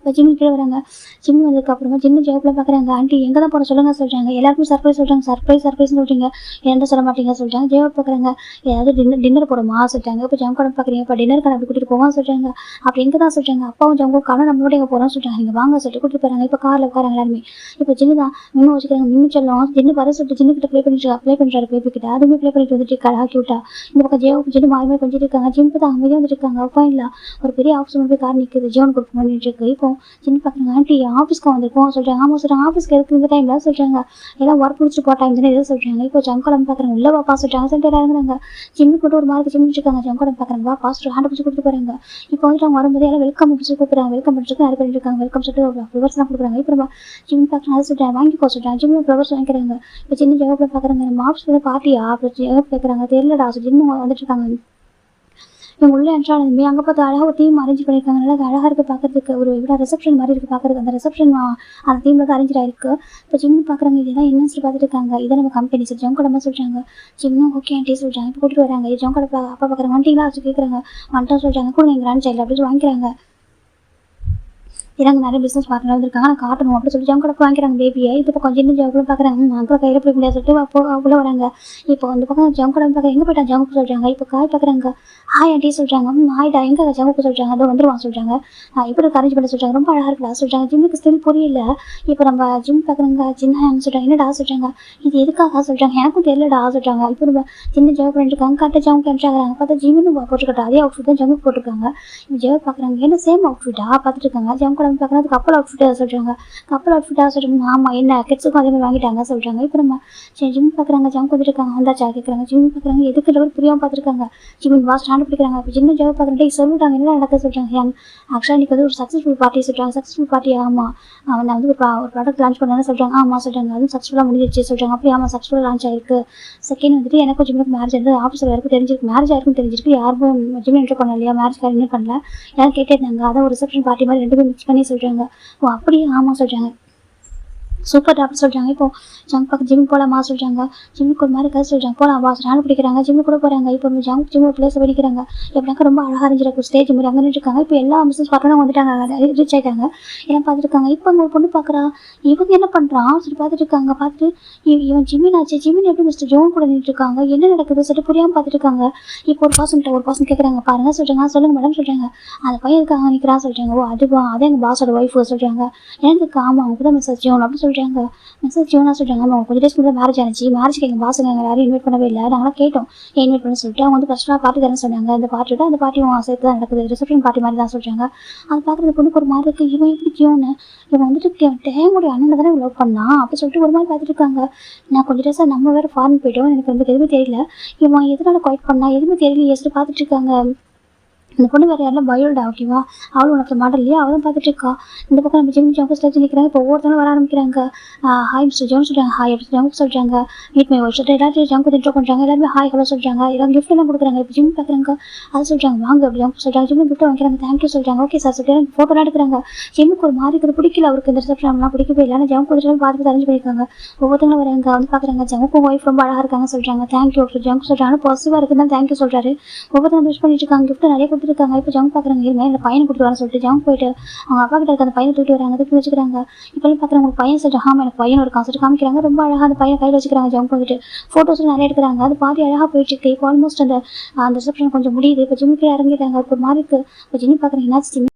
இப்போ ஜிம்மி கீழே வராங்க. ஜிம்மி வந்ததுக்கப்புறமா ஜின்னு ஜாப்ல பார்க்குறாங்க. ஆண்டி எங்கே தான் போகிற சொல்லுங்கள் சொல்கிறாங்க. எல்லாருக்கும் சர்ப்ரைஸ் சொல்கிறாங்க. சர்ப்ரைஸ்னு சொல்கிறீங்க என்ன சொல்ல மாட்டீங்க சொல்கிறாங்க. ஜெயப் பார்க்குறாங்க. ஏதாவது டின்னர் போடுமா சொல்கிறாங்க. இப்போ ஜங்க் கூட பார்க்குறீங்க. இப்போ டின்னருக்கு அப்படி கூட்டிகிட்டு போவான்னு சொல்கிறாங்க. அப்படி எங்கே தான் சொல்கிறாங்க. அப்பாவும் ஜங்கும் காணும் நம்மளோட எங்கே போகிறோம்னு சொல்கிறாங்க. நீங்கள் வாங்க சொல்லிட்டு கூட்டிட்டு போகிறாங்க. இப்போ காரில் உட்காராங்க எல்லாருமே. இப்போ ஜின்னு தான் இன்னும் வச்சுக்கிறாங்க. இன்னும் சொல்லும் ஜின்னு வர சொல்லிட்டு ஜின்னு கிட்ட ப்ளே பண்ணுறாரு பேபி கிட்ட. அதுவுமே ப்ளே பண்ணிட்டு வந்துட்டு இருக்காரு கியூட்டா. இந்த பக்கம் ஜெயப் ஜின்னு மாறி கொஞ்சிட்டு இருக்காங்க. ஜிம் தான் அமைதியாக வந்துட்டு இருக்காங்க. அப்பா இல்லை ஒரு பெரிய ஆஃபீஸ் போய் கார் நிற்குது. ஜோன் கொடுக்க பண்ணிட்டு இருக்கு. இப்போ இப்போ சின்ன பார்க்குறாங்க ஆண்டி ஆஃபீஸ்க்கு வந்திருக்கோம் சொல்கிறாங்க. ஆமாம் சொல்கிறாங்க. ஆஃபீஸ்க்கு எதுக்கு இந்த டைம்ல சொல்கிறாங்க. எல்லாம் ஒர்க் முடிச்சு போ டைம் தானே எதுவும் சொல்கிறாங்க. இப்போ ஜங்குடம் பார்க்குறாங்க உள்ள வாப்பா சொல்கிறாங்க. சென்டர் இறங்குறாங்க. ஜிம்மி போட்டு ஒரு மாதிரி ஜிம்மி வச்சுருக்காங்க. ஜங்குடம் பார்க்குறாங்க வா பாஸ்டர் ஹேண்ட் பிடிச்சி கொடுத்து போகிறாங்க. இப்போ வந்துட்டு அவங்க வரும்போது எல்லாம் வெல்கம் பிடிச்சி கூப்பிட்றாங்க. வெல்கம் பிடிச்சிருக்கு நிறைய பேர் இருக்காங்க. வெல்கம் சொல்லிட்டு ஃப்ளவர்ஸ்லாம் கொடுக்குறாங்க. இப்போ நம்ம ஜிம்மி பார்க்குறாங்க அதை சொல்கிறாங்க வாங்கிக்கோ சொல்கிறாங்க. ஜிம்மி ஃப்ளவர்ஸ் வாங்கிக்கிறாங்க. இப்போ சின்ன ஜெகப்பில் பார்க்குறாங்க நம்ம ஆஃபீஸ் வந்து பார்ட்டியா அப்படி ஜெகப் கேட்குறாங்க. தெரியலடா ஜிம்மி வந்துட்டு இருக்காங்க. இவங்க உள்ள என்ட்ரானதுமே அங்கே பார்த்து அழகாக ஒரு தீம் அரேஞ்ச் பண்ணியிருக்காங்க. நல்லா அழகாக இருக்குது பார்க்கறதுக்கு. ஒரு இவ்வளோ ரிசப்ஷன் மாதிரி இருக்குது பார்க்குறதுக்கு. அந்த ரிசப்ஷன் அந்த தீமில் தான் அரேஞ்ச் ஆயிருக்கு. இப்போ ஜிம்மி பார்க்குறாங்க இதெல்லாம் என்னன்னு பார்த்துட்டு இருக்காங்க. இதை நம்ம கம்பெனி சார் ஜங்கடமாக சொல்கிறாங்க. ஜிம்மும் ஓகே ஆண்டி சொல்கிறாங்க. இப்போ கூட்டிட்டு வராங்க. ஜங்கட அப்பா பார்க்குறாங்க வண்டிங்களா வச்சு கேட்குறாங்க. வந்துட்டா சொல்கிறாங்க கூட எங்கள் கிராண்ட் சைல்டு அப்படின்னு வாங்கிக்கிறாங்க. இறங்க நிறைய பிஸ்னஸ் பார்ட்னர் வந்திருக்காங்க. நான் காட்டணும் அப்படின்னு சொல்லி ஜங்கட வாங்கிக்கிறாங்க பேபியை. இப்போ பக்கம் சின்ன ஜவுக்குள்ள பார்க்குறாங்க. அங்கே கையில் பிடிக்க முடியாது சொல்லிட்டு அப்போ உள்ள வராங்க. இப்போ அந்த பக்கம் ஜங்கட பார்க்க எங்கே போயிட்டாங்க ஜங்குக்கு சொல்கிறாங்க. இப்போ காய் பார்க்குறாங்க. ஹாய் ஆண்டி சொல்கிறாங்க. ஹாய்டா எங்கே ஜங்குக்கு சொல்கிறாங்க. அதை வந்துருவான் சொல்கிறாங்க. எப்படி அரேஞ்ச் பண்ண சொல்கிறாங்க. ரொம்ப அழகாக இருக்கலாம் சொல்கிறாங்க. ஜிம்முக்கு ஸ்டில் புரியல. இப்போ நம்ம ஜிம் பார்க்குறாங்க. சின்ன சொல்கிறாங்க என்னடா சொல்கிறாங்க. இது எதுக்காக சொல்கிறாங்க எனக்கும் தெரியலடா சொல்கிறாங்க. இப்போ நம்ம சின்ன ஜவு பண்ணிருக்காங்க. கரெக்டாக ஜவுக்கு என்ட்ராகிறாங்க. பார்த்தா ஜிம்முன்னு போட்டுருக்கட்டா அதே அவுட்ஃபிட் தான் ஜங்குக்கு போட்டிருக்காங்க. இப்போ ஜவு பார்க்குறாங்க என்ன சேம் அவுட்ஃபிட்டா பார்த்துட்டு இருக்காங்க. ஜங்கட பார்க்குறது கப்பல் அவுட்ஃபிட்டாக சொல்கிறாங்க. கப்பல் அவுட்ஃபிட்டாக சொல்கிறாங்க. ஆமாம் என்ன கிட்ஸுக்கும் அதே மாதிரி வாங்கிட்டாங்க சொல்கிறாங்க. இப்போ நம்ம ஜிம் பார்க்குறாங்க. ஜங்க் வந்துருக்காங்க. வந்தாச்சா கேட்குறாங்க. ஜிம் பார்க்குறாங்க எதுக்கு லெவல் புரியாமல் பார்த்துருக்காங்க. ஜிம் வாஸ் ஸ்டாண்ட் பிடிக்கிறாங்க. இப்போ சின்ன ஜவ் பார்க்குறேன் சொல்லிட்டாங்க என்ன நடக்க சொல்கிறாங்க. ஆக்சுவலாக இன்றைக்கி வந்து ஒரு சக்ஸஸ்ஃபுல் பார்ட்டி சொல்கிறாங்க. சக்ஸஸ்ஃபுல் பார்ட்டி ஆமாம் நான் வந்து ஒரு ப்ராடக்ட் லான்ச் பண்ணேன்னு சொல்கிறாங்க. ஆமாம் சொல்கிறாங்க. அதுவும் சக்ஸஸ்ஃபுல்லாக முடிஞ்சிச்சு சொல்கிறாங்க. அப்படி ஆமாம் சக்ஸஸ்ஃபுல்லாக லான்ச் ஆயிருக்கு. செகண்ட் வந்துட்டு எனக்கும் ஜிம்முக்கு மேரேஜ் வந்து ஆஃபீஸில் யாருக்கும் தெரிஞ்சிருக்கு. மேரேஜ் யாருக்கும் தெரிஞ்சிருக்கு. யாருக்கும் ஜிம் என்ட்ரு பண்ணல இல்லையா மேரேஜ் கார் இன்னும் பண்ணல. யாரும் கேட்டே இருந்தாங்க. அதான் ஒரு ரிசப்ஷன் பார்ட்டி மாதிரி ரெண்டு பேரும் மிக்ஸ் பண்ணி சொல்கிறாங்க. ஓ அப்படியே ஆமாம் சொல்கிறாங்க. சூப்பர் டாக்டர் சொல்கிறாங்க. இப்போ ஜங்க் பக்கம் ஜிம் போகலாமா சொல்கிறாங்க. ஜிம்முக்கு ஒரு மாதிரி கதை சொல்கிறாங்க. போகலாம் பாஸ் நானும் பிடிக்கிறாங்க. ஜிம்மு கூட போகிறாங்க. இப்போ ஜிம் ஒரு பிளேஸை படிக்கிறாங்க. எப்படினாக்கா ரொம்ப அழகாக இருந்துருக்கு ஸ்டேஜ் மாதிரி அங்கே இருக்காங்க. இப்போ எல்லா பிஸ்னஸ் பார்ட்னரும் வந்துட்டாங்க. ரீச் ஆகிட்டாங்க. எல்லாம் பார்த்துட்டு இருக்காங்க. இப்போ அங்கே ஒரு பொண்ணு பார்க்குறா. இவங்க என்ன பண்ணுறான் சொல்லி பார்த்துட்டு இருக்காங்க. பார்த்துட்டு இவன் ஜிம்மின் ஆச்சு. ஜிம்மின் எப்படி மிஸ்டர் ஜோன் கூட நின்றுட்டு இருக்காங்க. என்ன நடக்குது சொல்லிட்டு புரியாமல் பார்த்துட்டு இருக்காங்க. இப்போ ஒரு பர்சன் கேட்குறாங்க. பாருங்க சொல்கிறாங்க. சொல்லுங்க மேடம் சொல்கிறாங்க. அந்த பையன் இருக்காங்க நிற்கிறான் சொல்கிறாங்க. ஓ அதுவா அதே எங்கள் பாஸோட ஒய்ஃபு சொல்கிறாங்க. எனக்கு ஆமாம் அவங்க தான் மிஸ்டர் ஜோன் அப்படின்னு சொல்கிறாங்க. மிஸ்டர் ஜோனா சொல்கிறாங்க. அவங்க கொஞ்சம் டேஸ் முன்னாடி மேரேஜ் ஆனிச்சு. மேரேஜ்க்கு எங்கள் பாஸுங்க எங்கள் யாரும் இன்வைட் பண்ணவே இல்லை. நாங்களாம் கேட்டோம் இன்வைட் பண்ண சொல்லிட்டு அவங்க வந்து ஃபஸ்ட்டாக பார்ட்டி தரேன்னு சொன்னாங்க. அந்த பார்ட்டியோட அந்த பார்ட்டியும் சேர்த்து தான் நடக்குது. ரிசப்ஷன் பார்ட்டி மாதிரி தான் சொல்கிறாங்க. அது பார்க்குறது பொண்ணுக்கு ஒரு மாதிரி இருக்குது. இவன் எப்படி ஜோனு இவன் வந்துட்டு தேங்குடைய அண்ணனை தானே லவ் பண்ணான் அப்படி சொல்லிட்டு ஒரு மாதிரி பார்த்துட்டு இருக்காங்க. நான் கொஞ்சம் டேஸாக நம்ம வேறு ஃபாரின் போய்ட்டோம். எனக்கு வந்து எதுவுமே தெரியல. இவன் எதனால குவைட் பண்ணா எதுவுமே தெரியல சொல்லி பார்த்துட்டு இருக்காங்க. இந்த பொண்ணு வேறு யாரெல்லாம் பயோல்டா ஓகேவா அவளும் உனக்கு மாடல் இல்லையா அவளும் பார்த்துட்டு இருக்கா. இந்த பக்கம் நம்ம ஜிம் ஜங்கு வச்சு நிற்கிறாங்க. இப்போ ஒவ்வொருத்தவங்க வர ஆரம்பிக்கிறாங்க. ஹாய் மிஸ்டர் ஜோன் சொல்கிறாங்க. ஹாய் அப்படி ஜங்கு சொல்கிறாங்க. மீட் மை ஒய்ஃப் சொல்லிட்டு எல்லாத்தையும் ஜங்கு இன்ட்ரோ பண்ணுறாங்க. எல்லாருமே ஹாய் ஹலோ சொல்கிறாங்க. எல்லாம் கிஃப்ட் எல்லாம் கொடுக்குறாங்க. இப்போ ஜிம் பார்க்குறாங்க. அதை சொல்கிறாங்க வாங்க அப்படி ஜங்கு சொல்கிறாங்க. ஜிம் கிஃப்ட் வாங்கிக்கிறாங்க. தேங்க்யூ சொல்கிறாங்க. ஓகே சார் சொல்லிட்டு எனக்கு ஃபோட்டோலாம் எடுக்கிறாங்க. ஜிம்முக்கு ஒரு மாதிரி இருக்குது பிடிக்கல அவருக்கு இந்த ரிசப்ஷன்லாம் பிடிக்கவே இல்லை. ஆனால் ஜங்கு வந்துட்டு பார்த்து அரேஞ்ச் பண்ணியிருக்காங்க. ஒவ்வொருத்தவங்களும் வராங்க வந்து பார்க்குறாங்க. ஜங்குக்கும் ஒய்ஃப் ரொம்ப அழகாக இருக்காங்க சொல்கிறாங்க. தேங்க்யூ ஜங்கு சொல்கிறாங்க. பாசிட்டிவாக இருக்குதுன்னு தேங்க்யூ சொல்கிறாரு. ஒவ்வொருத்தவங்க விஷ் பண்ணிட்டு இருக்காங்க. கிஃப்ட் நிறைய கொடுத்துருக்காங்க. இப்போ ஜங்கு பார்க்குறாங்க. இருங்க இந்த பையனை கூட்டிட்டு வரேன் சொல்லிட்டு ஜங்கு போயிட்டு அவங்க அப்பா கிட்ட இருக்க அந்த பையனை தூக்கிட்டு வராங்க. தூக்கி வச்சுக்கிறாங்க. இப்போலாம் பார்க்குறாங்க உங்களுக்கு பையன் சொல்லிட்டு ஆமாம் எனக்கு பையன் இருக்கான் சொல்லிட்டு காமிக்கிறாங்க. ரொம்ப அழகாக அந்த பையனை கையில் வச்சுக்கிறாங்க. ஜங்கு வந்துட்டு ஃபோட்டோஸ்லாம் நிறைய எடுக்கிறாங்க. அது பாதி அழகாக போயிட்டு இருக்கு. இப்போ ஆல்மோஸ்ட் அந்த ரிசப்ஷன் கொஞ்சம் முடியுது. இப்போ ஜிம்முக்கு இறங்கிட்டாங்க. ஒரு மாதிரி இருக்கு. இப்போ ஜிம்மி பார்க்குறேன் என்னாச்சு ஜிம்மி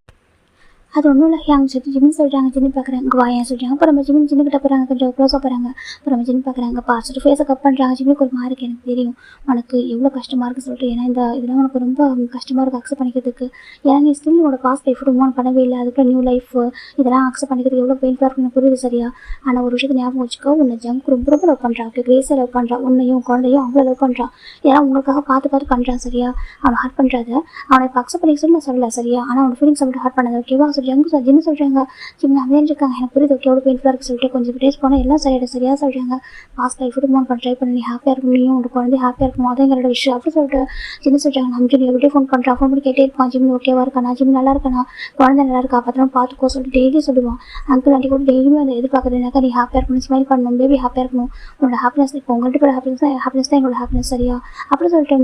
அது ஒன்றும் இல்லை அவங்க சொல்லிட்டு ஜிம்னு சொல்கிறாங்க. ஜிம்மி பார்க்குறாங்க வாயன் சொல்கிறாங்க. அப்புறம் நம்ம ஜிம்மி சின்னக்கிட்ட போகிறாங்க. கொஞ்சம் க்ளோஸாக போகிறாங்க. அப்புறம் நம்ம ஜிம்மி பார்க்குறாங்க பார்த்துட்டு ஃபேஸை கட் பண்ணுறாங்க. ஜிம்மிக்கு ஒரு மாதிரி இருக்குது. எனக்கு தெரியும் உனக்கு எவ்வளோ கஷ்டமாக இருக்குது சொல்லிட்டு ஏன்னா இதெல்லாம் உனக்கு ரொம்ப கஷ்டமாக இருக்குது அக்செப்ட் பண்ணிக்கிறதுக்கு. ஏன்னா நீ ஸ்டில் உன்னோட பாஸ்ட் லைஃப் மூவ் பண்ணவே இல்லை. அதுக்குள்ள நியூ லைஃப் இதெல்லாம் அக்செப்ட் பண்ணிக்கிறதுக்கு எவ்வளோ பெயின்ஃபுல்லாக இருக்குன்னு புரியுது சரியா. ஆனால் ஒரு விஷயத்தை ஞாபகம் வச்சுக்கோ உன்னை ஜங்க் ரொம்ப ரொம்ப லவ் பண்ணுறான். ஓகே கிரேஸை லவ் பண்ணுறான். உன்னையும் குழந்தையும் அவ்வளோ லவ் பண்ணுறான். ஏன்னா உங்களுக்காக பார்த்து பண்ணுறான் சரியா. அவனை ஹார்ட் பண்ணுறாத அவனை இப்போ அக்செப்ட் பண்ணிக்க சொல்லி நான் சொல்லலை சரியா. ஆனால் அவனை ஃபீலிங்ஸ் மட்டும் ஹார்ட் பண்ணாது ஓகேவா. ஸோ ஜங்கு சார் ஜின்னு சொல்கிறாங்க. ஜிம் நிறைய இருக்காங்க. எனக்கு புரியுது ஓகே எவ்வளோ பெயின்ஃபுல்லாக இருக்குது சொல்லிட்டு கொஞ்சம் டேஸ் போனால் எல்லாம் சரியாக சொல்கிறாங்க. பாஸ்ட் லைஃப் மூவ் பண்ண ட்ரை பண்ணி நீ ஹாப்பியாக இருக்கணும். நீயும் உங்கள் குழந்தை ஹாப்பியாக இருக்கணும். அதே எங்களோட விஷயம் அப்படி சொல்லிட்டு ஜின்னு சொல்கிறாங்க. நம்ம ஜிம் எவ்வளோ ஃபோன் பண்ணுறான். ஃபோன் பண்ணி கேட்டே இருப்பான். ஜிம் ஓகேவா இருக்கானா ஜிம் நல்லா இருக்கானா குழந்தை நல்லா இருக்கா பத்திரம் பார்த்துக்கோ சொல்லிட்டு டெய்லி சொல்லுவான். அங்கிள் ஆண்டி கூட டெய்லியுமே அதை எதிர்பார்க்குறதுனாக்கா நீ ஹாப்பியாக இருக்கணும் ஸ்மைல் பண்ணணும் பேபி ஹாப்பியாக இருக்கணும். உன்னோட ஹாப்பினஸ் இப்போ உங்கள்கிட்ட கூட ஹாப்பினஸ் தான் எங்களோட ஹாப்பினஸ் சரியா அப்படி சொல்லிட்டு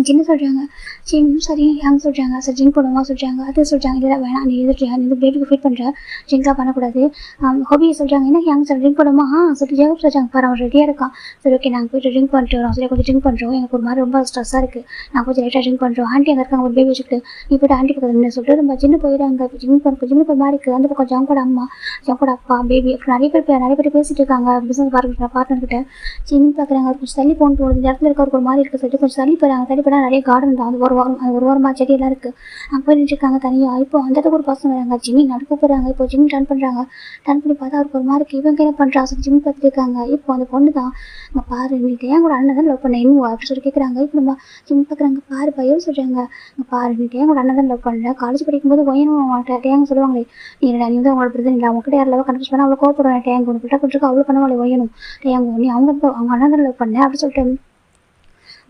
ஜின்னு சொல்கிறாங்க. ஜிம் சரி ஹேங் சொல்கிறாங்க. சரி ஜிம் போடுவா சொல்கிறாங்க. அது சொல்கிறாங்க இல்லை வேணாம் நீ எதிர்த்து நீ பேபிக்கு ஃபீட் பண்ணுற ஜிங்காக பண்ணக்கூடாது. ஹோபியை சொல்கிறாங்க. என்ன ஹேங் சார் ட்ரிங்க் போடுமா சொல்லி ஜெகப் சொல்கிறாங்க. பாரு அவன் ரெடியாக இருக்கான். சரி ஓகே நாங்கள் போய்ட்டு ட்ரிங்க் பண்ணிட்டு வரோம் சரி கொஞ்சம் ட்ரிங்க் பண்ணுறோம். எனக்கு ஒரு மாதிரி ரொம்ப ஸ்ட்ரெஸ்ஸாக இருக்குது. நான் கொஞ்சம் லைட்டாக ட்ரிங்க் பண்ணுறோம். ஆண்டி அங்கே இருக்காங்க ஒரு பேபி வச்சுக்கிட்டு நீ போய்ட்டு ஆண்டி பக்கத்தில் சொல்லிட்டு நம்ம ஜின்னு போயிடாங்க. இப்போ ஜிம்முக்கு ஒரு மாதிரி இருக்குது. அந்த பக்கம் ஜங்கோட அம்மா ஜங்கோட அப்பா பேபி அப்புறம் நிறைய பேர் பேசிகிட்டு இருக்காங்க. பிஸ்னஸ் பார்ட்னர்கிட்ட ஜிம் பார்க்குறாங்க. கொஞ்சம் தள்ளி போகணும் ஒரு இடத்துல இருக்க ஒரு மாதிரி இருக்குது சொல்லிட்டு கொஞ்சம் தள்ளி போகிறாங்க. பின்னாடி போனால் நிறைய கார்டன் தான். அது ஒரு வாரமாக செடியெல்லாம் இருக்குது. அங்கே போய் நின்றுருக்காங்க தனியாக. இப்போ அந்த இடத்துக்கு ஒரு பசங்க வராங்க. ஜிம்மி நடக்க போகிறாங்க. இப்போ ஜிம்மி டர்ன் பண்ணுறாங்க. டர்ன் பண்ணி பார்த்தா அவருக்கு ஒரு மாதிரி இருக்குது. இவங்க என்ன பண்ணுறா சொல்லி ஜிம்மி பார்த்துட்டு இருக்காங்க. இப்போ அந்த பொண்ணு தான் நம்ம பாரு நீ ஏன் கூட அண்ணன் தான் லவ் பண்ண இன்னும் அப்படின்னு சொல்லி கேட்குறாங்க. இப்போ நம்ம ஜிம்மி பார்க்குறாங்க. பாரு பையன் சொல்கிறாங்க. பாரு நீ ஏன் கூட அண்ணன் தான் லவ் பண்ணல. காலேஜ் படிக்கும்போது ஒயனும் டேங்க சொல்லுவாங்களே நீ வந்து அவங்களோட பிரச்சனை இல்லை அவங்ககிட்ட யார் லவ் கன்ஃபியூஸ் பண்ணால் அவ்வளோ கோவப்படுவேன் டேங்கு ஒன்று கிட்ட கொடுத்துருக்கு அவ்வளோ பண்ணுவாங்களே ஒயனும் டேங்கு நீ அவங்க அண்ணன் தான் லவ் பண்ண அப்படின்னு சொல்லிட்டு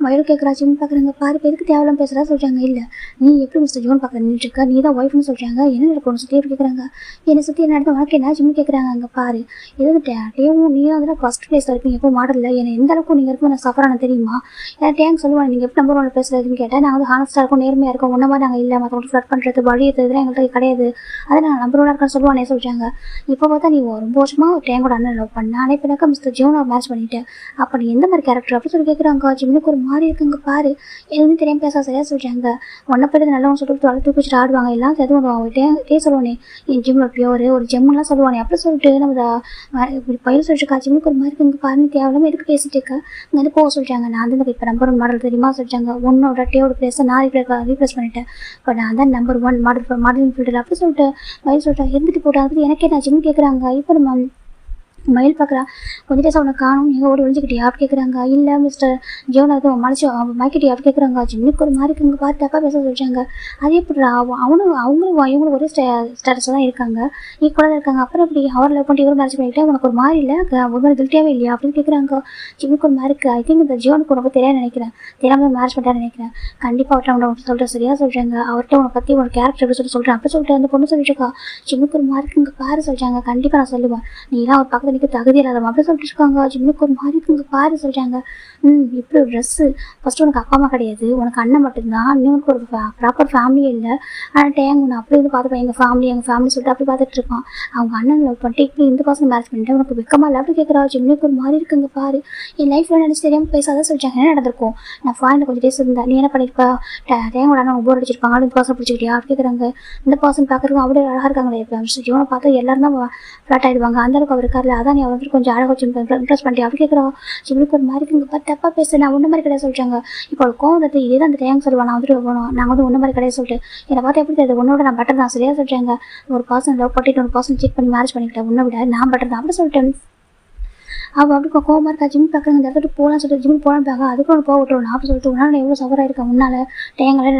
வயல் கேட்குறா. ஜிம் பார்க்குறாங்க. பாரு பேருக்கு தேவையில்லாம பேசுகிறா சொல்கிறாங்க. இல்லை நீ எப்படி மிஸ்டர் ஜோன் பார்க்குற நின்றுருக்கா நீ தான் ஒய்ஃப்னு சொல்கிறாங்க. என்ன நடக்கணும் சுற்றி எப்படி கேட்குறாங்க. என்னை சுற்றி என்ன நடத்த உனக்கு என்ன ஜிம் கேட்குறாங்க. அங்கே பாரு எது டேவும் நீ வந்து ஃபஸ்ட் பிளேஸில் இருப்பீங்க எப்போ மாடலில் என்னை எந்த அளவுக்கு நீங்கள் இருக்கும் நான் சஃபரான தெரியுமா. ஏன்னா டேங்க் சொல்லுவாங்க நீங்கள் எப்படி நம்பர் ஒன்று பேசுறதுன்னு கேட்டால் நாங்கள் வந்து ஹானஸ்ட்டாக இருக்கும் நேர்மையாக இருக்கும் ஒன்றை மாதிரி நாங்கள் இல்லை மற்றவங்க ஃப்ளட் பண்ணுறது வழி இதெல்லாம் எங்கள்கிட்ட கிடையாது. அதை நான் நம்பர் ஒன்றா இருக்கேன்னு சொல்லுவானே சொல்கிறாங்க. இப்போ பார்த்தா நீ ரொம்ப வருஷமாக டேங்கோட அண்ணன் லவ் பண்ண ஆனால் இப்போ எனக்கு மிஸ்டர் ஜோனை மேட்ச் பண்ணிட்டேன். அப்போ நீ எந்த மாதிரி கேரக்டர் அப்படி சொல்லி கேட்குறாங்க. ஜிம்னுக்கு ஒரு மாதிரி இருக்குங்க. பாரு எதுவும் தெரியாமல் பேச சரியா சொல்கிறாங்க. ஒன்றை போய்ட்டு நல்லவங்க சொல்லிட்டு தூக்கி வச்சுட்டு ஆடுவாங்க எல்லாம் சேர்த்து அவங்ககிட்டே சொல்லுவானே என் ஜிம்ல பியோரு ஒரு ஜெம்மெல்லாம் சொல்லுவானே அப்படி சொல்லிட்டு நம்ம பயிர் சொல்லிட்டுருக்கா. ஜிம்முக்கு ஒரு மாதிரி இருக்குங்க. பாருங்க தேவையில்லாம எதுக்கு பேசிட்டு இருக்கா இங்கே வந்து போக சொல்லிட்டாங்க. நான் வந்து இப்போ நம்பர் 1 மாடல் தெரியுமா சொல்லிட்டாங்க. உன்னோட டேவோட பிளேஸை நான் ரீப்ளேஸ் பண்ணிட்டேன். இப்போ நான் தான் நம்பர் 1 மாடலிங் ஃபீல்டில் அப்படி சொல்லிட்டு பயிர் சொல்லிட்டா இருந்துட்டு போட்டா அது எனக்கே நான் ஜிம் கேட்குறாங்க. இப்போ நம்ம மயில் பார்க்குறா. கொஞ்சம் டேஸ் அவனை காணும் எங்கே ஓடி ஒழிஞ்சிக்கிட்டியா அப்படி கேட்குறாங்க. இல்லை மிஸ்டர் ஜோன் அதுவும் மலைச்சு அவன் மாய்க்கிட்டியா அப்படி கேட்குறாங்க. ஜிம்முக்கு ஒரு மாதிரி இங்கே பார்த்து தப்பாக பேச சொல்லிட்டாங்க. அதே எப்படி அவங்களும் இவங்களும் ஒரே ஸ்டேட்டஸில் தான் இருக்காங்க ஈக்குவலாக தான் இருக்காங்க. அப்புறம் இப்படி அவர் லவ் பண்ணிட்டு இவரும் மேரேஜ் பண்ணிக்கிட்டே உனக்கு ஒரு மாதிரி இல்லை ஒரு மாதிரி கில்ட்டியாகவே இல்லையா அப்படின்னு கேட்குறாங்க. ஜிம்முக்கு ஒரு மாதிரி இருக்குது. ஐ திங்க் இந்த ஜோனுக்கு ரொம்ப தெரியாது நினைக்கிறேன் தெரியாமல் மேரேஜ் பண்ணிட்டான்னு நினைக்கிறேன். கண்டிப்பாக அவர்கிட்ட அவனை சொல்கிறேன் சரியா சொல்கிறாங்க. அவர்கிட்ட உன்னை பற்றி உனக்கு கேரக்டர் எப்படி சொல்கிறேன் அப்படி சொல்லிட்டு அந்த பொண்ணு சொல்லிட்டு இருக்கா. ஜிம்முக்கு ஒரு மாதிரி இங்கே பாரு சொல்கிறாங்க. கண்டிப்பாக நான் சொல்லுவேன் நீலாம் ஒரு பக்கத்தில் எனக்கு தகுதி இல்லாத அப்படி சொல்லிட்டு இருக்காங்க. ஜிம்முக்கு ஒரு மாதிரி இங்கே பாரு சொல்கிறாங்க. இப்படி ஒரு ட்ரெஸ்ஸு ஃபஸ்ட்டு உனக்கு அப்பா அம்மா கிடையாது உனக்கு அண்ணன் மட்டும்தான் இன்னும் ஒரு ப்ராப்பர் ஃபேமிலியே இல்லை. ஆனால் டேங் ஒன்று அப்படி வந்து பார்த்துப்பேன் எங்கள் ஃபேமிலி சொல்லிட்டு அப்படி பார்த்துட்டு இருக்கான். அவங்க அண்ணன் லவ் பண்ணிட்டு இப்படி இந்த பசங்க மேரேஜ் பண்ணிட்டு உனக்கு வெக்கமா இல்லை அப்படி கேட்குறா. ஜிம்முக்கு ஒரு மாதிரி இருக்குங்க பாரு என் லைஃப்பில் நினச்சி தெரியாமல் பேசாத சொல்லிட்டாங்க. என்ன நடந்திருக்கும் நான் ஃபாரினில் கொஞ்சம் டேஸ் இருந்தேன் நீ என்ன பண்ணியிருப்பா டேங்கோட அண்ணன் போர் அடிச்சிருப்பாங்க அப்படி பர்சன் பிடிச்சிக்கிட்டியா அப்படி கேட்குறாங்க. இந்த பர்சன் பார்க்குறதுக்கு அப்படியே அழகாக இருக்காங்களே இப்போ ஜோனை பார்த்து எல்லாரும் தான் ஃப்ளாட் ஆகிடுவாங்க அந்த அளவுக்கு அவர் இருக்காரு. அதான் நீ வந்து கொஞ்சம் அழகாக வச்சு இம்ப்ரெஸ் பண்ணிட்டு அப்படி கேட்குறா. ஜிம்முக்கு ஒரு மாதிரி இங்கே பார்த்து தப்பாக பேச நான் ஒன்று மாதிரி கிடையாது சொல்லிட்டாங்க. இப்போ அவள் கோவம் வந்து இதே தான் அந்த டேங்க் சொல்லுவான் நான் வந்துட்டு போகணும் நாங்கள் வந்து ஒன்று மாதிரி கிடையாது சொல்லிட்டு என்னை பார்த்து எப்படி தெரியுது உன்னோட நான் பெட்டர் தான் சரியா சொல்லிட்டாங்க. ஒரு பர்சன் லவ் பண்ணிட்டு ஒரு பர்சன் சீட் பண்ணி மேரேஜ் பண்ணிக்கிட்டேன் உன்னை விட நான் பெட்டர் தான் அப்படி சொல்லிட்டேன். அவள் அப்படி கோவமாக இருக்கா. ஜிம் பார்க்குறாங்க இந்த இடத்துக்கு போகலான்னு சொல்லிட்டு ஜிம் போகலான்னு பார்க்க அதுக்கு ஒன்று போக விட்டுருவோம் அப்படி சொல்லிட்டு உன்னால் எவ்வளோ சஃபர் ஆயிருக்கேன் உன்னால் டேங்காலே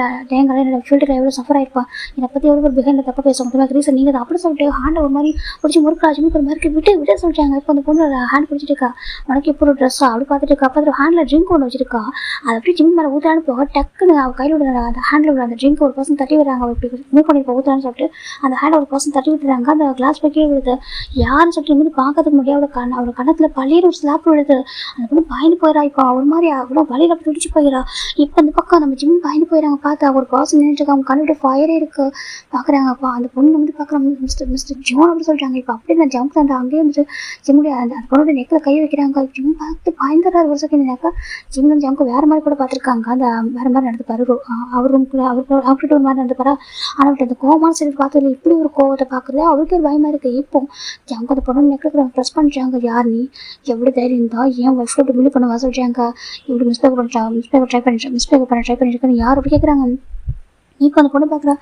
என்னோட ஃபீல்டில் எவ்வளோ சஃபர் ஆயிருப்பான் என்னை பற்றி எவ்வளோ ஒரு பிஹைண்டில் தப்பாக பேச முடியும் ரீசன் நீங்கள் தான் அப்படி சொல்லிட்டு ஹேண்டை ஒரு மாதிரி பிடிச்சி முறுக்கா. ஜிம்முக்கு ஒரு மாதிரி விட்டு சொல்லிட்டாங்க. இப்போ அந்த பொண்ணு ஹேண்ட் பிடிச்சிட்டு இருக்கா. உனக்கு இப்போ ஒரு ட்ரெஸ்ஸா அப்படி பார்த்துட்டு இருக்கா. அப்போ ஹேண்டில் ட்ரிங்க் ஒன்று வச்சிருக்கா. அதை அப்படி ஜிம் மேலே ஊற்றான்னு போக டக்குன்னு அவள் கையில் விட அந்த ஹேண்டில் விட அந்த ட்ரிங்க் ஒரு பர்சன் தட்டி விடுறாங்க. அவள் இப்படி மூவ் பண்ணி ஊற்றான்னு சொல்லிட்டு அந்த ஹேண்டை ஒரு பர்சன் தட்டி விட்டுறாங்க. அந்த கிளாஸ் போய் கீழே விடுது. யாருன்னு சொல்லிட்டு இருந்து பார்க்கறதுக்கு முடியாது அவளோட கணத்தில் பள்ளியில் ஒரு ஸ்லாப் விழுது. அந்த பொண்ணு பயந்து போயிடா. இப்போ ஒரு மாதிரி அவ்வளோ வழியில் அப்படி துடிச்சு போயிடா. இப்போ அந்த பக்கம் நம்ம ஜிம் பயந்து போயிடறாங்க. பார்த்தா ஒரு பர்சன் நின்றுட்டு அவங்க கண்ணுட்டு ஃபயரே இருக்கு பார்க்குறாங்கப்பா. அந்த பொண்ணு வந்து பார்க்குறாங்க மிஸ்டர் ஜோன் அப்படி சொல்கிறாங்க. இப்போ அப்படியே நான் ஜம்ப் பண்ணுறேன் அங்கேயே வந்துட்டு ஜிம்முடைய அந்த பொண்ணோட நெக்கில் கை வைக்கிறாங்க. ஜிம் பார்த்து பயந்துடுறாரு ஒரு செகண்ட்னாக்கா. ஜிம் ஜம்க்கு வேறு மாதிரி கூட பார்த்துருக்காங்க. அந்த வேறு மாதிரி நடந்துப்பாரு அவர் ரூம்குள்ளே அவர்கிட்ட ஒரு மாதிரி நடந்துப்பாரா. ஆனால் அந்த கோவமான சரி பார்த்ததுல இப்படி ஒரு கோவத்தை பார்க்குறது அவருக்கு ஒரு பயமாக இருக்குது. இப்போ ஜம்க்கு அந்த பொண்ணு நெக்கில் ப்ரெஸ் பண்ணுறாங்க. யார் நீ எவ்வளோ தைரியம் இருந்தால் ஏன் ஒய்ஃப் விட்டு பில்லு பண்ண சொல்கிறாங்க இப்படி மிஸ்பேக் பண்ண ட்ரை பண்ணிருக்கேன்னு யார் அப்படி கேட்குறாங்க. இப்போ அந்த பொண்ணு பார்க்குறா.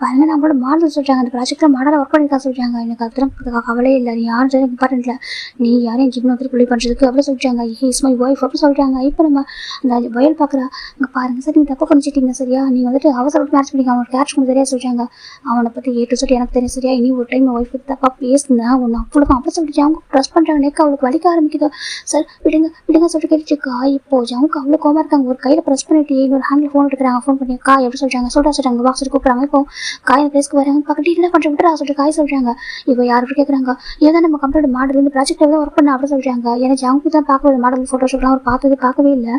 பாருங்க நம்மளோட மாடல் சொல்கிறாங்க அந்த ப்ராஜெக்டில் மாடலை ஒர்க் பண்ணியிருக்கா சொல்கிறாங்க. எனக்கு அதுதான் கவலையே இல்லை நீ யாரும் சரி இம்பார்ட்டன்ட் இல்லை நீ யாரையும் ஜிம் வந்து பிள்ளை பண்ணுறதுக்கு அப்படி சொல்லிட்டாங்க. இஸ் மை ஒய்ஃப் அப்படி சொல்கிறாங்க. இப்போ நம்ம அந்த வயல் பார்க்குறா. அங்கே பாருங்கள் சார் நீங்கள் தப்பு பண்ணிச்சிட்டிங்க சரியா நீங்கள் வந்துட்டு அவசரப்பட்டு மேட்ச் பண்ணிக்க அவனோட கேட்ச் பண்ண சரியா சொல்கிறாங்க. அவனை பற்றி ஏட்டு சொல்லி எனக்கு தெரியும் சரியா இனி ஒரு டைம் ஒய்ஃபு தப்பாக பேசுனேன் ஒன்று அவ்வளோக்கும் அப்படி சொல்லிட்டு அவங்க ப்ரெஸ் பண்ணுறாங்க. நெக் அவளுக்கு வலிக்க ஆரம்பிக்குது. சார் விடுங்க சொல்லிட்டு கேட்டுச்சுக்கா. இப்போ ஜவுக்கு அவ்வளோ கோவமாக இருக்காங்க. ஒரு கையில் ப்ரெஸ் பண்ணிட்டு இன்னொரு ஹேண்டில் ஃபோன் எடுக்கிறாங்க. ஃபோன் பண்ணிக்கா எப்படி சொல்கிறாங்க சொல்கிறாங்க பாக்ஸ் கூப்பிட்றாங்க. இப்போ காய் பிளேஸ்க்கு வராங்க. பக்கத்து என்ன பண்ணுற விட்டுறா சொல்லிட்டு காய் சொல்கிறாங்க. இப்போ யார் கேட்குறாங்க ஏதான் நம்ம கம்ப்யூட்டர் மாடல் இந்த ப்ராஜெக்ட் எவ்வளோ ஒர்க் பண்ண அப்படி சொல்கிறாங்க. ஏன்னா ஜவுக்கு தான் பார்க்கவே மாடல் ஃபோட்டோஷூட்லாம் அவர் பார்க்கவே இல்லை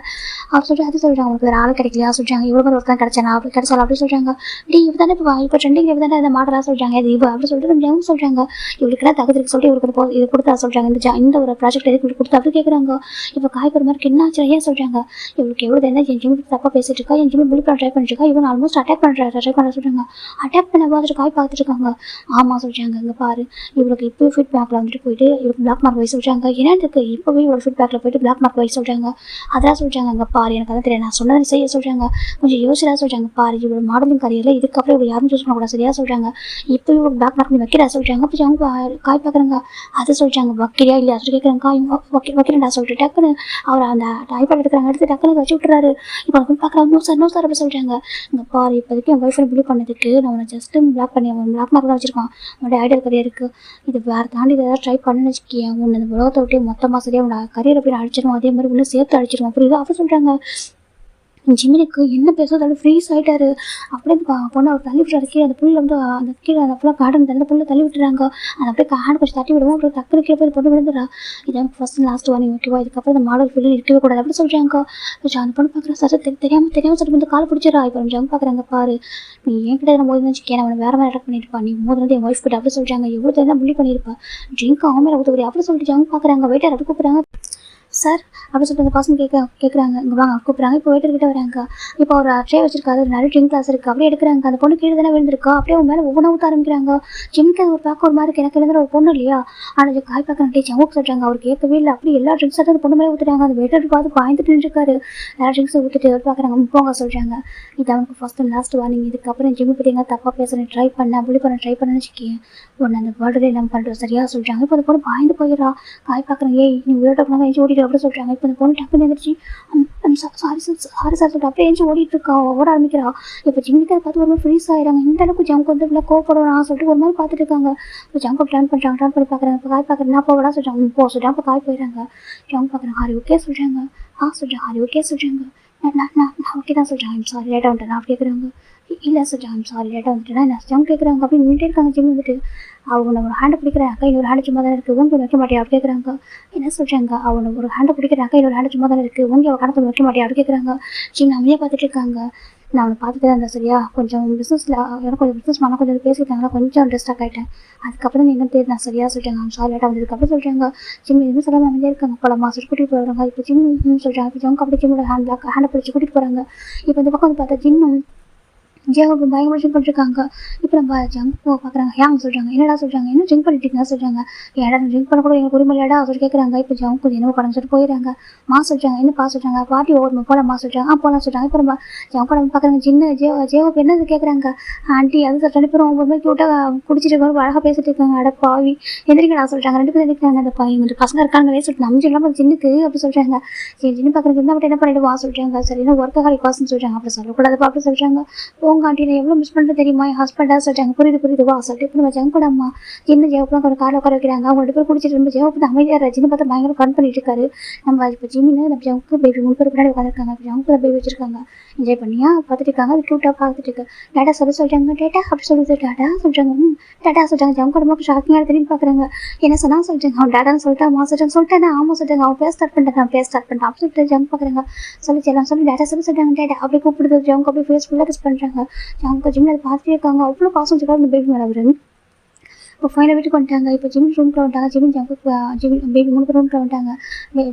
அவர் சொல்லிட்டு அது சொல்கிறாங்க. உங்களுக்கு வேறு ஆள் கிடைக்கலையா சொல்கிறாங்க. இவ்வளோ பேர் ஒருத்தர் கிடைச்சானா அப்படி கிடைச்சாலும் அப்படி சொல்கிறாங்க. இவ தானே இப்போ ட்ரெண்டிங் இவ தானே இந்த மாடலாக சொல்கிறாங்க. இது இவ அப்படி சொல்லிட்டு நம்ம ஜவுக்கு சொல்கிறாங்க. இவளுக்குலாம் தகுதிக்கு சொல்லிட்டு இவருக்கு இது கொடுத்தா சொல்கிறாங்க. இந்த ஒரு ப்ராஜெக்ட் எதுக்கு இப்படி கொடுத்தா அப்படி கேட்குறாங்க. இப்போ காய்கறி மாதிரி என்ன ஆச்சு ஏன் சொல்கிறாங்க. இவளுக்கு எவ்வளோ தெரியாது என் ஜிம்முக்கு தப்பாக பேசிட்டு இருக்கா என் ஜிம்மு பில் பண்ண ட்ரை பண்ணிட்டு இருக்கா இவன் ஆல்மோஸ்ட் அட்டாக் ட்ரை பண்ண சொல்கிறாங்க. அட்டாக் பண்ண பார்த்துட்டு காய் பார்த்துட்டு இருக்காங்க. ஆமாம் சொல்கிறாங்க. இங்கே பாரு, இவளுக்கு இப்போ ஃபீட்பேக்கில் வந்துட்டு போயிட்டு இவருக்கு பிளாக் மார்க் வை சொல்கிறாங்க. என்னதுக்கு இப்போவே இவரோட ஃபீட்பேக்கில் போயிட்டு பிளாக் மார்க் வை சொல்கிறாங்க. அதெல்லாம் சொல்கிறாங்க. இங்கே பாரு, எனக்கு அதான் தெரியும், நான் சொன்னதை செய்ய சொல்கிறாங்க. கொஞ்சம் யோசிச்சா சொல்கிறாங்க. பாரு, இவரோட மாடலிங் கரியரில் இதுக்கப்புறம் இவ்வளோ யாரும் சூஸ் பண்ணக்கூடாது சரியா சொல்கிறாங்க. இப்போ இவருக்கு பிளாக் மார்க் நீ வைக்கிறா சொல்கிறாங்க. அப்போ அவங்க காய் பார்க்குறாங்க. அதை சொல்கிறாங்க. வைக்கிறியா இல்லையா சொல்லி கேட்குறாங்க. காய் வைக்கிறேன்டா சொல்லிட்டு டக்குன்னு அவர் அந்த டைப்பாக எடுக்கிறாங்க. எடுத்து டக்குன்னு வச்சு விட்டுறாரு. இப்போ அவங்க பார்க்குறாங்க. நோ சார் அப்படி சொல்கிறாங்க. இங்கே பாரு, இப்போதைக்கு என் ஒய்ஃபை பிலீவ் பண்ணதுக்கு நான் உன்னை ஜஸ்ட்டு பிளாக் பண்ணி அவன் பிளாக் மார்க் தான் வச்சிருக்கான். உன்னோட ஐடியல் கரியருக்கு இது வேறு தாண்டி ஏதாவது ட்ரை பண்ணுன்னு வச்சுக்கேன், உன்னை இந்த உலகத்தை விட்டு மொத்தமாக சரியாக உன்னோட கரியர் எப்படி அழிச்சிருவோம், அதே மாதிரி இன்னும் சேர்த்து அழிச்சிருவோம். புரியுது அப்போ சொல்கிறாங்க. ஜிமினுக்கு என்ன பேசுறது ஃப்ரீஸ் ஆகிட்டாரு. அப்படியே பொண்ணு அவர் தள்ளி விட்டுறாரு. கீழே அந்த புல்ல வந்து அந்த கீழே அந்த ஃபுல்லாக கார்டன் அந்த புல்ல தள்ளி விட்டுறாங்க. அதை அப்படியே ஹேண்ட் கொஞ்சம் தட்டி விடுவோம். அப்புறம் டக்குனு கீழே போய் பொண்ணு விழுந்துடா. இதான் ஃபர்ஸ்ட் லாஸ்ட் வார்னிங் ஓகேவா, இதுக்கப்புறம் அந்த மாடல் ஃபீல்டு இருக்கவே கூடாது அப்படி சொல்கிறாங்க. அந்த பொண்ணு பார்க்குற சார் தெரியாமல் சார் வந்து கால் பிடிச்சிடா. இப்போ அவங்க பார்க்குறாங்க. பாரு, நீ என்கிட்ட நான் மோதி வச்சுக்கேன், அவனை வேறு மாதிரி அட்டாக் பண்ணியிருப்பா, நீ மோதினது என் ஒய்ஃப் கிட்ட அப்படி சொல்கிறாங்க. எவ்வளோ தெரியும் புள்ளி பண்ணியிருப்பா, ட்ரிங்க் அவன் மேலே ஊற்றுவரி அப்படி சொல்லிட்டு அவங்க பார்க்குறாங்க. வெயிட்டர் அப்படி கூப்பிட்றாங்க. சார் அப்படி சொல்லிட்டு அந்த பசங்க கேட்குறாங்க. இங்கே வாங்க கூப்பிட்றாங்க. இப்போ வெயிட்டர்கிட்ட வராங்க. இப்போ ஒரு ட்ரே வச்சிருக்காரு, நிறைய ட்ரிங்க் கிளாஸ் இருக்குது. அப்படியே எடுக்கிறாங்க. அந்த பொண்ணு கீழே தானே விழுந்திருக்கா. அப்படியே அவங்க மேலே ஒவ்வொன்றா ஊற்ற ஆரம்பிக்கிறாங்க. ஜிம்முக்கு அது ஒரு பார்க்க ஒரு மாதிரி இருக்குது. எனக்கு எழுதுற ஒரு பொண்ணு இல்லையா, ஆனால் காய் பார்க்குறாங்க. ஜவுக்கு சொல்கிறாங்க. அவர் கேட்கவே இல்லை. அப்படி எல்லா ட்ரிங்க்ஸ் அந்த பொண்ணு மேலே ஊற்றுறாங்க. அந்த வெயிட்டர் பார்த்து பாய்ந்துட்டு நின்றுருக்காரு. எல்லா ட்ரிங்க்ஸை ஊற்றிட்டு பார்க்குறாங்க. போங்க சொல்கிறாங்க. இது அவனுக்கு ஃபர்ஸ்ட் அண்ட் லாஸ்ட் வார்னிங். இதுக்கப்புறம் ஜிம்மு பற்றி எங்கே தப்பாக பேசுகிறேன் ட்ரை பண்ண அப்படி பண்ண ட்ரை பண்ணேன்னு வச்சுக்கேன், ஒன்று அந்த வேர்டே நம்ம பண்ணுறோம் சரியாக சொல்கிறாங்க. இப்போ அந்த பொண்ணு பாய்ந்து போயிடறா. காய் பார்க்குறாங்க. ஏய் நீ உயிரோட போனாங்க ஏஞ்சி ஓடிட்டு அப்படி சொல்கிறாங்க. இப்போ அந்த பொண்ணு டக்குன்னு எழுந்திரிச்சு சாரி சார் சொல்லிட்டு அப்படியே ஏஞ்சி ஓடிட்டு இருக்கா, ஓட ஆரம்பிக்கிறா. இப்போ ஜிம்முக்கு அதை பார்த்து ஒரு மாதிரி ஃப்ரீஸ் ஆகிடுறாங்க. இந்த அளவுக்கு ஜம்ப் வந்து இவ்வளோ கோவப்படுவான் சொல்லிட்டு ஒரு மாதிரி பார்த்துட்டு இருக்காங்க. இப்போ ஜம்ப் டர்ன் பண்ணுறாங்க. டர்ன் பண்ணி பார்க்குறாங்க. இப்போ காய் பார்க்குறேன் நான் போவடா சொல்கிறாங்க. போ சொல்கிறாங்க. இப்போ காய் போயிடுறாங்க. ஜம்ப் பார்க்குறாங்க. ஹாரி ஓகே சொல்கிறாங்க. சொல்கிறேன் ஹாரி ஓகே சொல்கிறாங்க. நான் ஓகே தான் சொல்கிறேன். ஐம் சாரி லேட்டாக வந்துட்டேன் அப்படி கேட்குறாங்க. இல்லை சொல்கிறேன். ஐம் சாரி லேட்டாக வந்துட்டேன். என்ன ஜம்ப் கேட்குறாங்க. அப்படின்னு நின்றுட்டே இருக்காங்க. ஜிம் வந்துட்டு அவனை ஒரு ஹேண்டை பிடிக்கிறாங்க. இன்னொரு ஹேண்டு சும்மா தானே இருக்குது, உங்க வைக்க மாட்டேன் அப்படி கேட்குறாங்க. என்ன சொல்கிறாங்க. அவனை ஒரு ஹேண்டை பிடிக்கிறாங்க. இன்னொரு ஹேண்டு சும்மா தானே இருக்குது, உங்க கணக்கு வைக்க மாட்டேன் அப்படி கேட்குறாங்க. ஜிம் நம்மளே பார்த்துட்டு இருக்காங்க. நான் அவனை பார்த்துட்டு தான் இருந்தேன் சரியா, கொஞ்சம் பிஸ்னஸில் எனக்கு கொஞ்சம் பிஸ்னஸ் பண்ண கொஞ்சம் பேசிட்டாங்களா, கொஞ்சம் டிஸ்ட்ராக்ட் ஆகிட்டேன். அதுக்கப்புறம் நீங்கள் தெரியும் நான் சரியாக சொல்லிட்டாங்க. அவன் சாரி லேட்டாக வந்ததுக்கப்புறம் சொல்கிறாங்க. ஜிம் எதுவும் சொல்லாமல் அமைதியாக இருக்காங்க. பல மாதம் கூட்டிகிட்டு போகிறாங்க. இப்போ ஜிம் சொல்கிறாங்க. இப்போ ஜம்க்கு அப்படி ஜிம்மோட ஹேண்டை பிடிச்சி கூட்டிகிட்டு போகிறாங்க. இப்போ இந்த பக்கம் வந்து பார்த்தா ஜின்னும் ஜியாவுக்கு பயங்கர ட்ரிங்க் பண்ணிருக்காங்க. இப்போ நம்ம ஜங்க் பார்க்குறாங்க. ஹேங் சொல்கிறாங்க. என்னடா சொல்கிறாங்க, என்ன ட்ரிங்க் பண்ணிட்டு சொல்கிறாங்க. ஏடா ட்ரிங்க் பண்ண கூட எனக்கு உரிமை இல்லைடா சொல்லி கேட்குறாங்க. இப்போ ஜங்க் கொஞ்சம் என்னவோ படம் சொல்லிட்டு போயிடுறாங்க. சொல்கிறாங்க. என்னப்பா சொல்கிறாங்க. பாட்டி ஓவர் போகலாமா சொல்கிறாங்க. போகலாம் சொல்கிறாங்க. இப்போ நம்ம ஜங்க் நம்ம பார்க்குறாங்க. ஜேவுக்கு என்னது கேட்குறாங்க. ஆண்டி அது சார் 2 பேரும் ஒவ்வொரு மாதிரி கூட்டாக குடிச்சிட்டு இருக்காங்க. அழகாக பேசிட்டு இருக்காங்க. அட பாவி எந்திரிக்கடா சொல்கிறாங்க. 2 பேரும் எந்திரிக்கிறாங்க. அந்த இவங்க பசங்க இருக்காங்களே சொல்லிட்டு நம்ம சொல்லாமல் ஜின்னுக்கு அப்படி சொல்கிறாங்க. சரி ஜின்னு பார்க்குறதுக்கு இருந்தால் மட்டும் என்ன பண்ணிட்டு வா சொல்கிறாங்க. சரி என்ன ஒர்க்காக காசுன்னு சொல்கிறாங்க. அப்படி சொல்லக்கூடாதுப்பா அப்படி சொல்கிறாங்க. உங்கள் நான் எவ்வளோ மிஸ் பண்ணுறது தெரியுமா, என் ஹஸ்பண்டாக சொல்லிட்டாங்க. புரியுது வா சொல்லிட்டு இப்போ நம்ம ஜங்கோட அம்மா சின்ன ஜெவப்புலாம் கொஞ்சம் காரில் உட்கார வைக்கிறாங்க. அவங்க 2 பேர் குடிச்சிட்டு ரொம்ப ஜெவப்பு அமைதியாக ஜின்னு பார்த்தா பயங்கர ஃபன் பண்ணிட்டு இருக்காரு. நம்ம இப்போ ஜிம்மின்னு நம்ம ஜவுக்கு பேபி 3 பேர் பின்னாடி உட்காந்துருக்காங்க. இப்போ ஜவுக்கு பேபி வச்சிருக்காங்க. என்ஜாய் பண்ணியா பார்த்துட்டு இருக்காங்க. அது க்யூட்டாக பார்த்துட்டு இருக்கு. டேட்டா சொல்கிறாங்க. டேட்டா அப்படி சொல்லுது. டேட்டா சொல்கிறாங்க. டேட்டா சொல்கிறாங்க. ஜவுக்கோட அம்மாவுக்கு ஷாக்கிங்காக திரும்பி பார்க்குறாங்க. என்ன சொன்னா சொல்லிட்டாங்க. அவன் டேட்டான்னு சொல்லிட்டு அம்மா சொல்லிட்டாங்க. ஆமாம் சொல்லிட்டாங்க. அவன் பேச ஸ்டார்ட் பண்ணிட்டாங்க. அப்படி சொல்லிட்டு ஜங்க் பார்க்குறாங்க. சொல்லிச்சலாம் சொல்லி டேட்டா சொல்லிட்டாங்க. டேட்டா அப்படி கூப்பிடுது. ஜவுக்கு அப்படியே ஃபேஸ் ஃபுல்லாக கிஸ் பண்ணுறாங்க. ஜவுக்கு ஜிம்மில் அதை பார்த்துட்டே இருக்காங்க. அவ்வளோ பாசம் வச்சுருக்காங்க அந்த பேபி மேலே அவர். இப்போ ஃபைனல் வீட்டுக்கு வந்துட்டாங்க. இப்போ ஜிம் ரூம்க்கு வந்துட்டாங்க. ஜிம் பேபி 3 பேர் ரூம்க்கு வந்துட்டாங்க.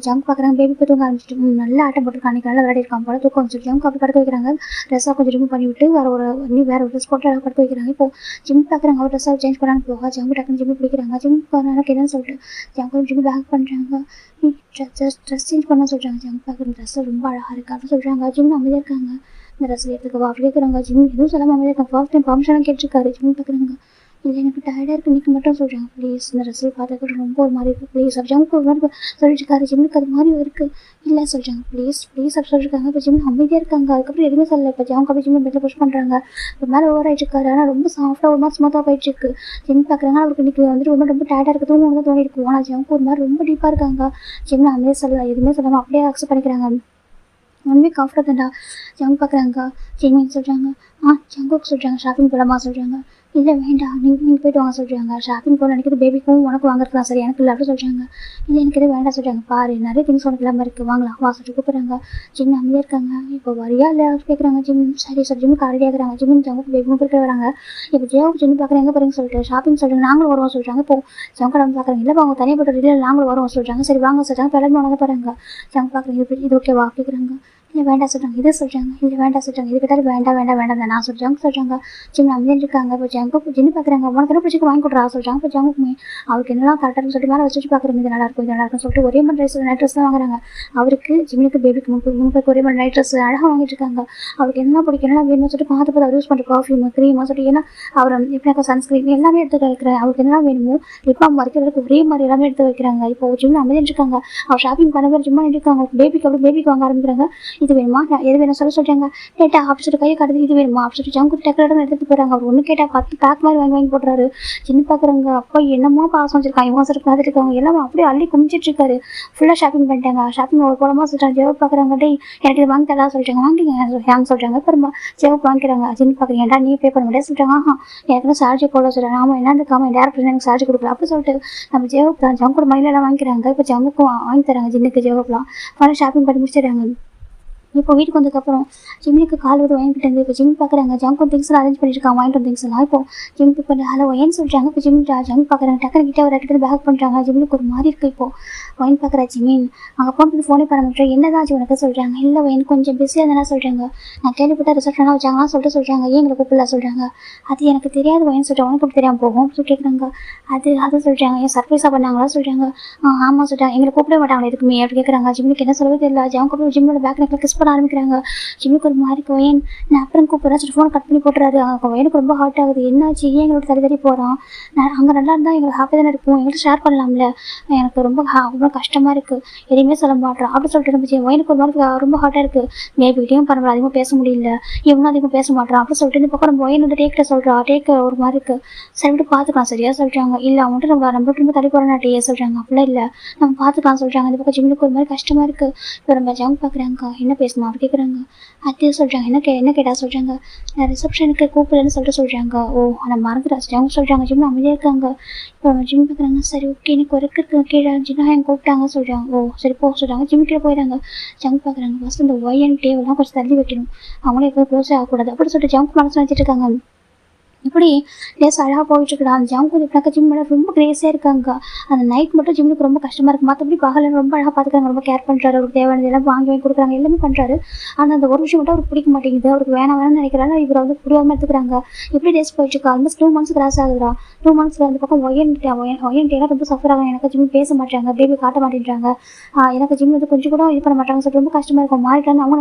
ஜங்க் பார்க்குறாங்க. பேபி போய் தூங்க ஆரம்பிச்சிட்டு நல்லா ஆட்டம் போட்டுருக்காங்க. அன்றைக்கி நல்லா விளையாடிருக்காங்க போல. தூக்கம் வந்துச்சு. ஜங்க் அப்படி படுக்க வைக்கிறாங்க. ட்ரெஸ்ஸாக கொஞ்சம் ரிமூவ் பண்ணி விட்டு வேறு ஒரு ட்ரெஸ் போட்டு அழகாக படுக்க வைக்கிறாங்க. இப்போ ஜிம் பார்க்குறாங்க. அவர் ட்ரெஸ்ஸாக சேஞ்ச் பண்ணான்னு போக ஜங்கு டக்குன்னு ஜிம்மு பிடிக்கிறாங்க. ஜிம் போனாலும் என்னன்னு சொல்லிட்டு ஜங்கு ஜிம்மு பேக் பண்ணுறாங்க. ட்ரெஸ் சேஞ்ச் பண்ண சொல்கிறாங்க. ஜங்க் பார்க்குற ட்ரெஸ்ஸு ரொம்ப அழகாக இருக்குது அப்படின்னு சொல்கிறாங்க. ஜிம் அமைதியாக இருக்காங்க. இந்த ட்ரெஸ் எடுத்துக்கவா அப்படி கேட்குறாங்க. ஜிம் எதுவும் சொல்லாமல் அமைதியாக இருக்காங்க. ஃபர்ஸ்ட் டைம் பர்மிஷனாக கேட்டிருக்காரு. ஜிம் பார்க்குறாங்க. இல்லை எனக்கு டயர்டாக இருக்குது நீக்கு மட்டும் சொல்கிறாங்க. ப்ளீஸ் இந்த ட்ரெஸ்ஸை பார்த்துட்டு ரொம்ப ஒரு மாதிரி இருக்குது ப்ளீஸ் அப்படி ஜம்க்கு ஒரு மாதிரி சொல்லிட்டு இருக்காரு. ஜிம்முக்கு அது மாதிரி இருக்குது இல்லை சொல்கிறாங்க. ப்ளீஸ் அப்படி சொல்லியிருக்காங்க. இப்போ ஜிம் அமைதியாக இருக்காங்க. அதுக்கப்புறம் எதுவுமே சொல்லலை. இப்போ ஜம்க்கு அப்படி ஜிம் பெட்டில் புஷ் பண்ணுறாங்க. இப்போ மேலே ஓவர் ஆகிட்டு இருக்காரு. ஆனால் ரொம்ப சாஃப்டாக ஒரு மாதிரி ஸ்மூத்தாக போயிட்டு இருக்கு. ஜிம் பார்க்குறாங்க. அவருக்கு இன்றைக்கி வந்துட்டு ரொம்ப டயர்டாக இருக்குது. தூங்க தான் தோணி இருக்கும். ஆனால் ஜம்க்கு ஒரு மாதிரி ரொம்ப டீப்பாக இருக்காங்க. ஜிம் அமைதியாக சொல்லலை. எதுவுமே சொல்லாமல் அப்படியே அக்செப்ட் பண்ணிக்கிறாங்க. ஒன்றுமே கம்ஃபர்ட் தான்டா. ஜங்க் பார்க்குறாங்க. ஜிம்மின்னு சொல்கிறாங்க. ஜங்குக்கு சொல்கிறாங்க. ஷாப்பிங் போகலாமா சொல்கிறாங்க. இல்லை வேண்டாம் நீங்கள் போய்ட்டு வாங்க சொல்கிறாங்க. ஷாப்பிங் போக நினைக்கிறது பேபிக்கும் உனக்கு வாங்குறதுலாம் சரி எனக்கு இல்லை அப்படி சொல்கிறாங்க. இல்லை எனக்கு எதுவும் வேண்டாம் சொல்கிறாங்க. பாரு நிறைய திங்ஸ் உனக்கு இல்லாமல் இருக்குது வாங்கலாம் வா சொல்லிட்டு கூப்பிட்றாங்க. ஜிம் அமைதியாக இருக்காங்க. இப்போ வரியா இல்லை கேட்குறாங்க. ஜிம் சரி சார் ஜிம்முக்கு ரெடியாகிறாங்க. ஜிம்மின் ஜங்குக்கு பேபி 3 பேர் வராங்க. இப்போ ஜியோவுக்கு ஜிம் பார்க்குறேன் எங்கே போகிறீங்க சொல்லிட்டு ஷாப்பிங் சொல்கிறாங்க. நாங்களும் வருவோம் சொல்கிறாங்க. இப்போ ஜங்கோட வந்து பார்க்குறாங்க. இல்லை அவங்க தனியாக போய்ட்டு இல்லை நாங்களும் வருவோம் சொல்கிறாங்க. சரி வாங்க சொல்கிறாங்க. இப்போ எல்லாமே வாங்க போகிறாங்க. ஜங்க் பார்க்குறீங்க இது ஓகேவா கேட்குறாங்க. இல்லை வேண்டாம் சொல்கிறாங்க, இதை சொல்கிறாங்க, இல்லை வேண்டாம் சொல்கிறாங்க, இது கிட்ட வேண்டாம் வேண்டாம் வேண்டாம் தான் நான் சொல்கிறாங்க சொல்கிறாங்க. ஜிம் அமைதியாக இருக்காங்க. இப்போ ஜங்கு ஜின்னு பார்க்குறாங்க, உனக்கு என்ன பிடிச்சி வாங்கி கொடுறா சொல்கிறாங்க. இப்போ ஜங்குக்குமே அவருக்கு என்னெல்லாம் கரெக்டாக சொல்லிட்டு மேலே வச்சு பார்க்குறோம், இது நல்லா இருக்கும் இது நல்லா இருக்கும்னு சொல்லிட்டு ஒரே மாதிரி நைட் ட்ரெஸ் தான் வாங்குறாங்க. அவருக்கு ஜிம்முக்கு பேபிக்கு முன்பு ஒரே மாதிரி நைட் ட்ரெஸ் அழகாக வாங்கிட்டு இருக்காங்க. அவருக்கு என்ன பிடிக்கும் என்ன வேணும்னு சொல்லிட்டு பார்த்து அவர் யூஸ் பண்ணுற பர்ஃப்யூம் க்ரீமாக சொல்லிட்டு ஏன்னா அவர் எப்படி சன்ஸ்க்ரீன் எல்லாமே எடுத்து வைக்கிறேன். அவருக்கு என்ன வேணுமோ லிப்பாம் வரைக்கிறதுக்கு ஒரே மாதிரி எல்லாமே எடுத்து வைக்கிறாங்க. இப்போ ஜிம் அமைதியாக இருக்காங்க. அவர் ஷாப்பிங் பண்ண பேர் ஜிம்மா இருக்காங்க. பேபிக்கு அப்படி பேபிக்கு வாங்க ஆரம்பிக்கிறாங்க. இது வேணுமா எது வேணும் சொல்கிறாங்க. கேட்டா ஆஃபீஸர் கையை கடந்து இது வேணுமா ஆஃபீஸர் ஜங்கு டெக்கரேட் எடுத்துட்டு போகிறாங்க. அவர் ஒன்று கேட்டால் 10 பேக் மாதிரி வாங்கி போடுறாரு. சின்ன பார்க்குறாங்க. அப்போ என்னமோ பாசம் வச்சிருக்காங்க, இவங்க சரி பார்த்துட்டு இருக்காங்க. எல்லாம் அப்படியே அள்ளி குமிச்சிட்டு இருக்காரு. ஃபுல்லாக ஷாப்பிங் பண்ணிட்டாங்க. ஷாப்பிங் ஒரு குளமாக சொல்கிறாங்க. ஜெவ பார்க்குறாங்க. டே எனக்கு இது வாங்கி தரா சொல்கிறாங்க. வாங்கிங்க சொல்கிறாங்க. அப்புறமா ஜெவப் வாங்கிக்கிறாங்க. சின்ன பார்க்குறீங்க ஏன்டா நீ பே பண்ண முடியாது சொல்கிறாங்க. எனக்கு சார்ஜ் போட சொல்கிறாங்க. ஆமாம் என்னன்னு இருக்காம டேரக்டர் எனக்கு சார்ஜ் கொடுக்கல அப்படி சொல்லிட்டு நம்ம ஜெவப் தான் ஜங்கோட மணிலெல்லாம் வாங்கிக்கிறாங்க. இப்போ ஜங்குக்கும் வாங்கி தராங்க. ஜின்னுக்கு ஜெவப்லாம் ஃபுல்லாக ஷாப்பிங் பண்ணி முடிச்சிடுறாங்க. இப்போ வீட்டுக்கு வந்ததுக்கப்புறம் ஜிம்முக்கு கால் ஒரு வாங்கிட்டு இருந்து இப்போ ஜிம் பார்க்குறாங்க. ஜங்கும் திங்ஸ்லாம் அரேஞ்ச் பண்ணியிருக்காங்க. வாங்கிட்டு வந்து திங்ஸ்லாம் இப்போ ஜிம் இப்போ ஹலோ ஒயன்னு சொல்கிறாங்க. இப்போ ஜிம் ஜங் பார்க்குறாங்க. டக்குனு கிட்டே ஒரு கிட்ட பேக் பண்ணுறாங்க. ஜிம்முக்கு ஒரு மாதிரி இருக்குது. இப்போ ஒயின் பார்க்குறா ஜிமின் அங்கே போனதுக்கு ஃபோனே பண்ண மாட்டேன் என்னதான் உனக்கு சொல்கிறாங்க. இல்லை ஒயின் கொஞ்சம் பிஸியாக தானே சொல்கிறாங்க. நான் கேள்விப்பட்ட ரிசப்ஷனாக வச்சாங்கன்னா சொல்லிட்டு சொல்கிறாங்க. ஏன் எங்களை கூப்பிடல சொல்கிறாங்க. அது எனக்கு தெரியாது ஒயின் சொல்கிறேன். உனக்கு எப்படி தெரியாமல் போகும் சொல்லி கேட்குறாங்க. அது சொல்கிறாங்க. ஏன் சர்ப்ரைஸாக பண்ணாங்களா சொல்கிறாங்க. ஆமாம் சொல்கிறாங்க. எங்களை கூப்பிட மாட்டாங்களா எதுக்குமே அப்படி கேட்குறாங்க. ஜிம்முக்கு என்ன சொல்லவே தெரியல. ஜங்க ஜிம்மோட பேக் நெக்கில் கிஸ் பண்ண ஆரம்பிக்கிறாங்க. ஜிம்முக்கு ஒரு மாதிரி ஒயன் நான் அப்புறம் கூப்பிட்றேன் சொல்லிட்டு ஃபோன் கட் பண்ணி போட்டுறாரு. ஒயனுக்கு ரொம்ப ஹார்ட் ஆகுது. என்னாச்சு ஏன் எங்களோட தள்ளி போகிறான். நான் அங்கே நல்லா இருந்தால் எங்களுக்கு ஹாப்பி தானே இருக்கும். எங்கள்கிட்ட ஷேர் பண்ணலாம்ல. எனக்கு ரொம்ப கஷ்டமாக இருக்குது. எதுவுமே சொல்ல மாட்டேறான் அப்படி சொல்லிட்டு இருந்துச்சு. ஒயனுக்கு ஒரு மாதிரி ரொம்ப ஹார்ட்டாக இருக்குது. மேபிகிட்டையும் பரவாயில்ல அதிகமாக பேச முடியல. இவனும் அதிகமாக பேச மாட்டான் அப்படி சொல்லிட்டு இந்த பக்கம் நம்ம ஒயன் வந்து டேக்கிட்ட சொல்கிறா. டேக் ஒரு மாதிரி இருக்குது. சரி விட்டு பார்த்துக்கலாம் சரியா சொல்கிறாங்க. இல்லை அவங்கள்ட்ட நம்ம திரும்ப தள்ளி போகிறோம் டே சொல்கிறாங்க. அப்படிலாம் இல்லை நம்ம பார்த்துக்கலாம் சொல்கிறாங்க. இந்த பக்கம் ஜிம்முக்கு ஒரு மாதிரி கஷ்டமாக இருக்குது. இப்போ நம்ம ஜங் பார்க்குறாங்க. என்ன பேசணும் அப்படி கேட்குறாங்க. அது சொல்கிறாங்க. என்ன கேட்டால் சொல்கிறாங்க. நான் ரிசப்ஷனுக்கு கூப்பிடலன்னு சொல்கிறாங்க. ஓ நம்ம மறந்துட்டா ஜங் சொல்கிறாங்க. ஜிம் அமைதியாக இருக்காங்க. இப்போ நம்ம ஜிம் பார்க்குறாங்க. சரி ஓகே எனக்கு ஒரு கீழே ஜின்னா எங்க கூப்பிட்டாங்க சொல்கிறாங்க. ஓ சரி போக சொல்கிறாங்க. ஜிம் கீழே போயிடுறாங்க. ஜங்க் பார்க்குறாங்க. ஃபஸ்ட் இந்த ஒயன் டேவெல்லாம் கொஞ்சம் தள்ளி வைக்கணும். அவங்களே எப்போது க்ளோஸே ஆகக்கூடாது அப்படி சொல்லிட்டு ஜங்க் மனசு நினச்சிட்டு இருக்காங்க. இப்படி டேஸ் அழகாக போயிட்டுருக்குடா. அந்த ஜங்கு எப்படினாக்கா ஜிம் மேலே ரொம்ப கிரேஸியாக இருக்காங்க. அந்த நைட் மட்டும் ஜிம்முக்கு ரொம்ப கஷ்டமாக இருக்குது. மற்றபடி பகலில் ரொம்ப அழகாக பார்த்துக்கிறாங்க. ரொம்ப கேர் பண்ணுறாரு. அவருக்கு தேவையானது எல்லாம் வாங்கி கொடுக்குறாங்க. எல்லாமே பண்ணுறாரு. ஆனால் அந்த ஒரு விஷயம் மட்டும் அவருக்கு பிடிக்க மாட்டேங்குது. அவருக்கு வேணாம்னு நினைக்கிறாங்க. இவரை வந்து பிடிவாமல் எடுத்துக்கிறாங்க. எப்படி டேஸ் போயிட்டுருக்கு. ஆல்மோஸ்ட் 2 months கிராஸ் ஆகுதுடா. 2 months அந்த பக்கம் ஒயன் டேலாம் ரொம்ப சஃபர் ஆகும். எனக்கு ஜிம் பேச மாட்டாங்க. பேபி காட்ட மாட்டேன்றாங்க. எனக்கு ஜிம் வந்து கொஞ்சம் கூட இது பண்ண மாட்டாங்க. சொல்லிட்டு ரொம்ப கஷ்டமாக இருக்கும். மாறிட்டான்னு அவங்க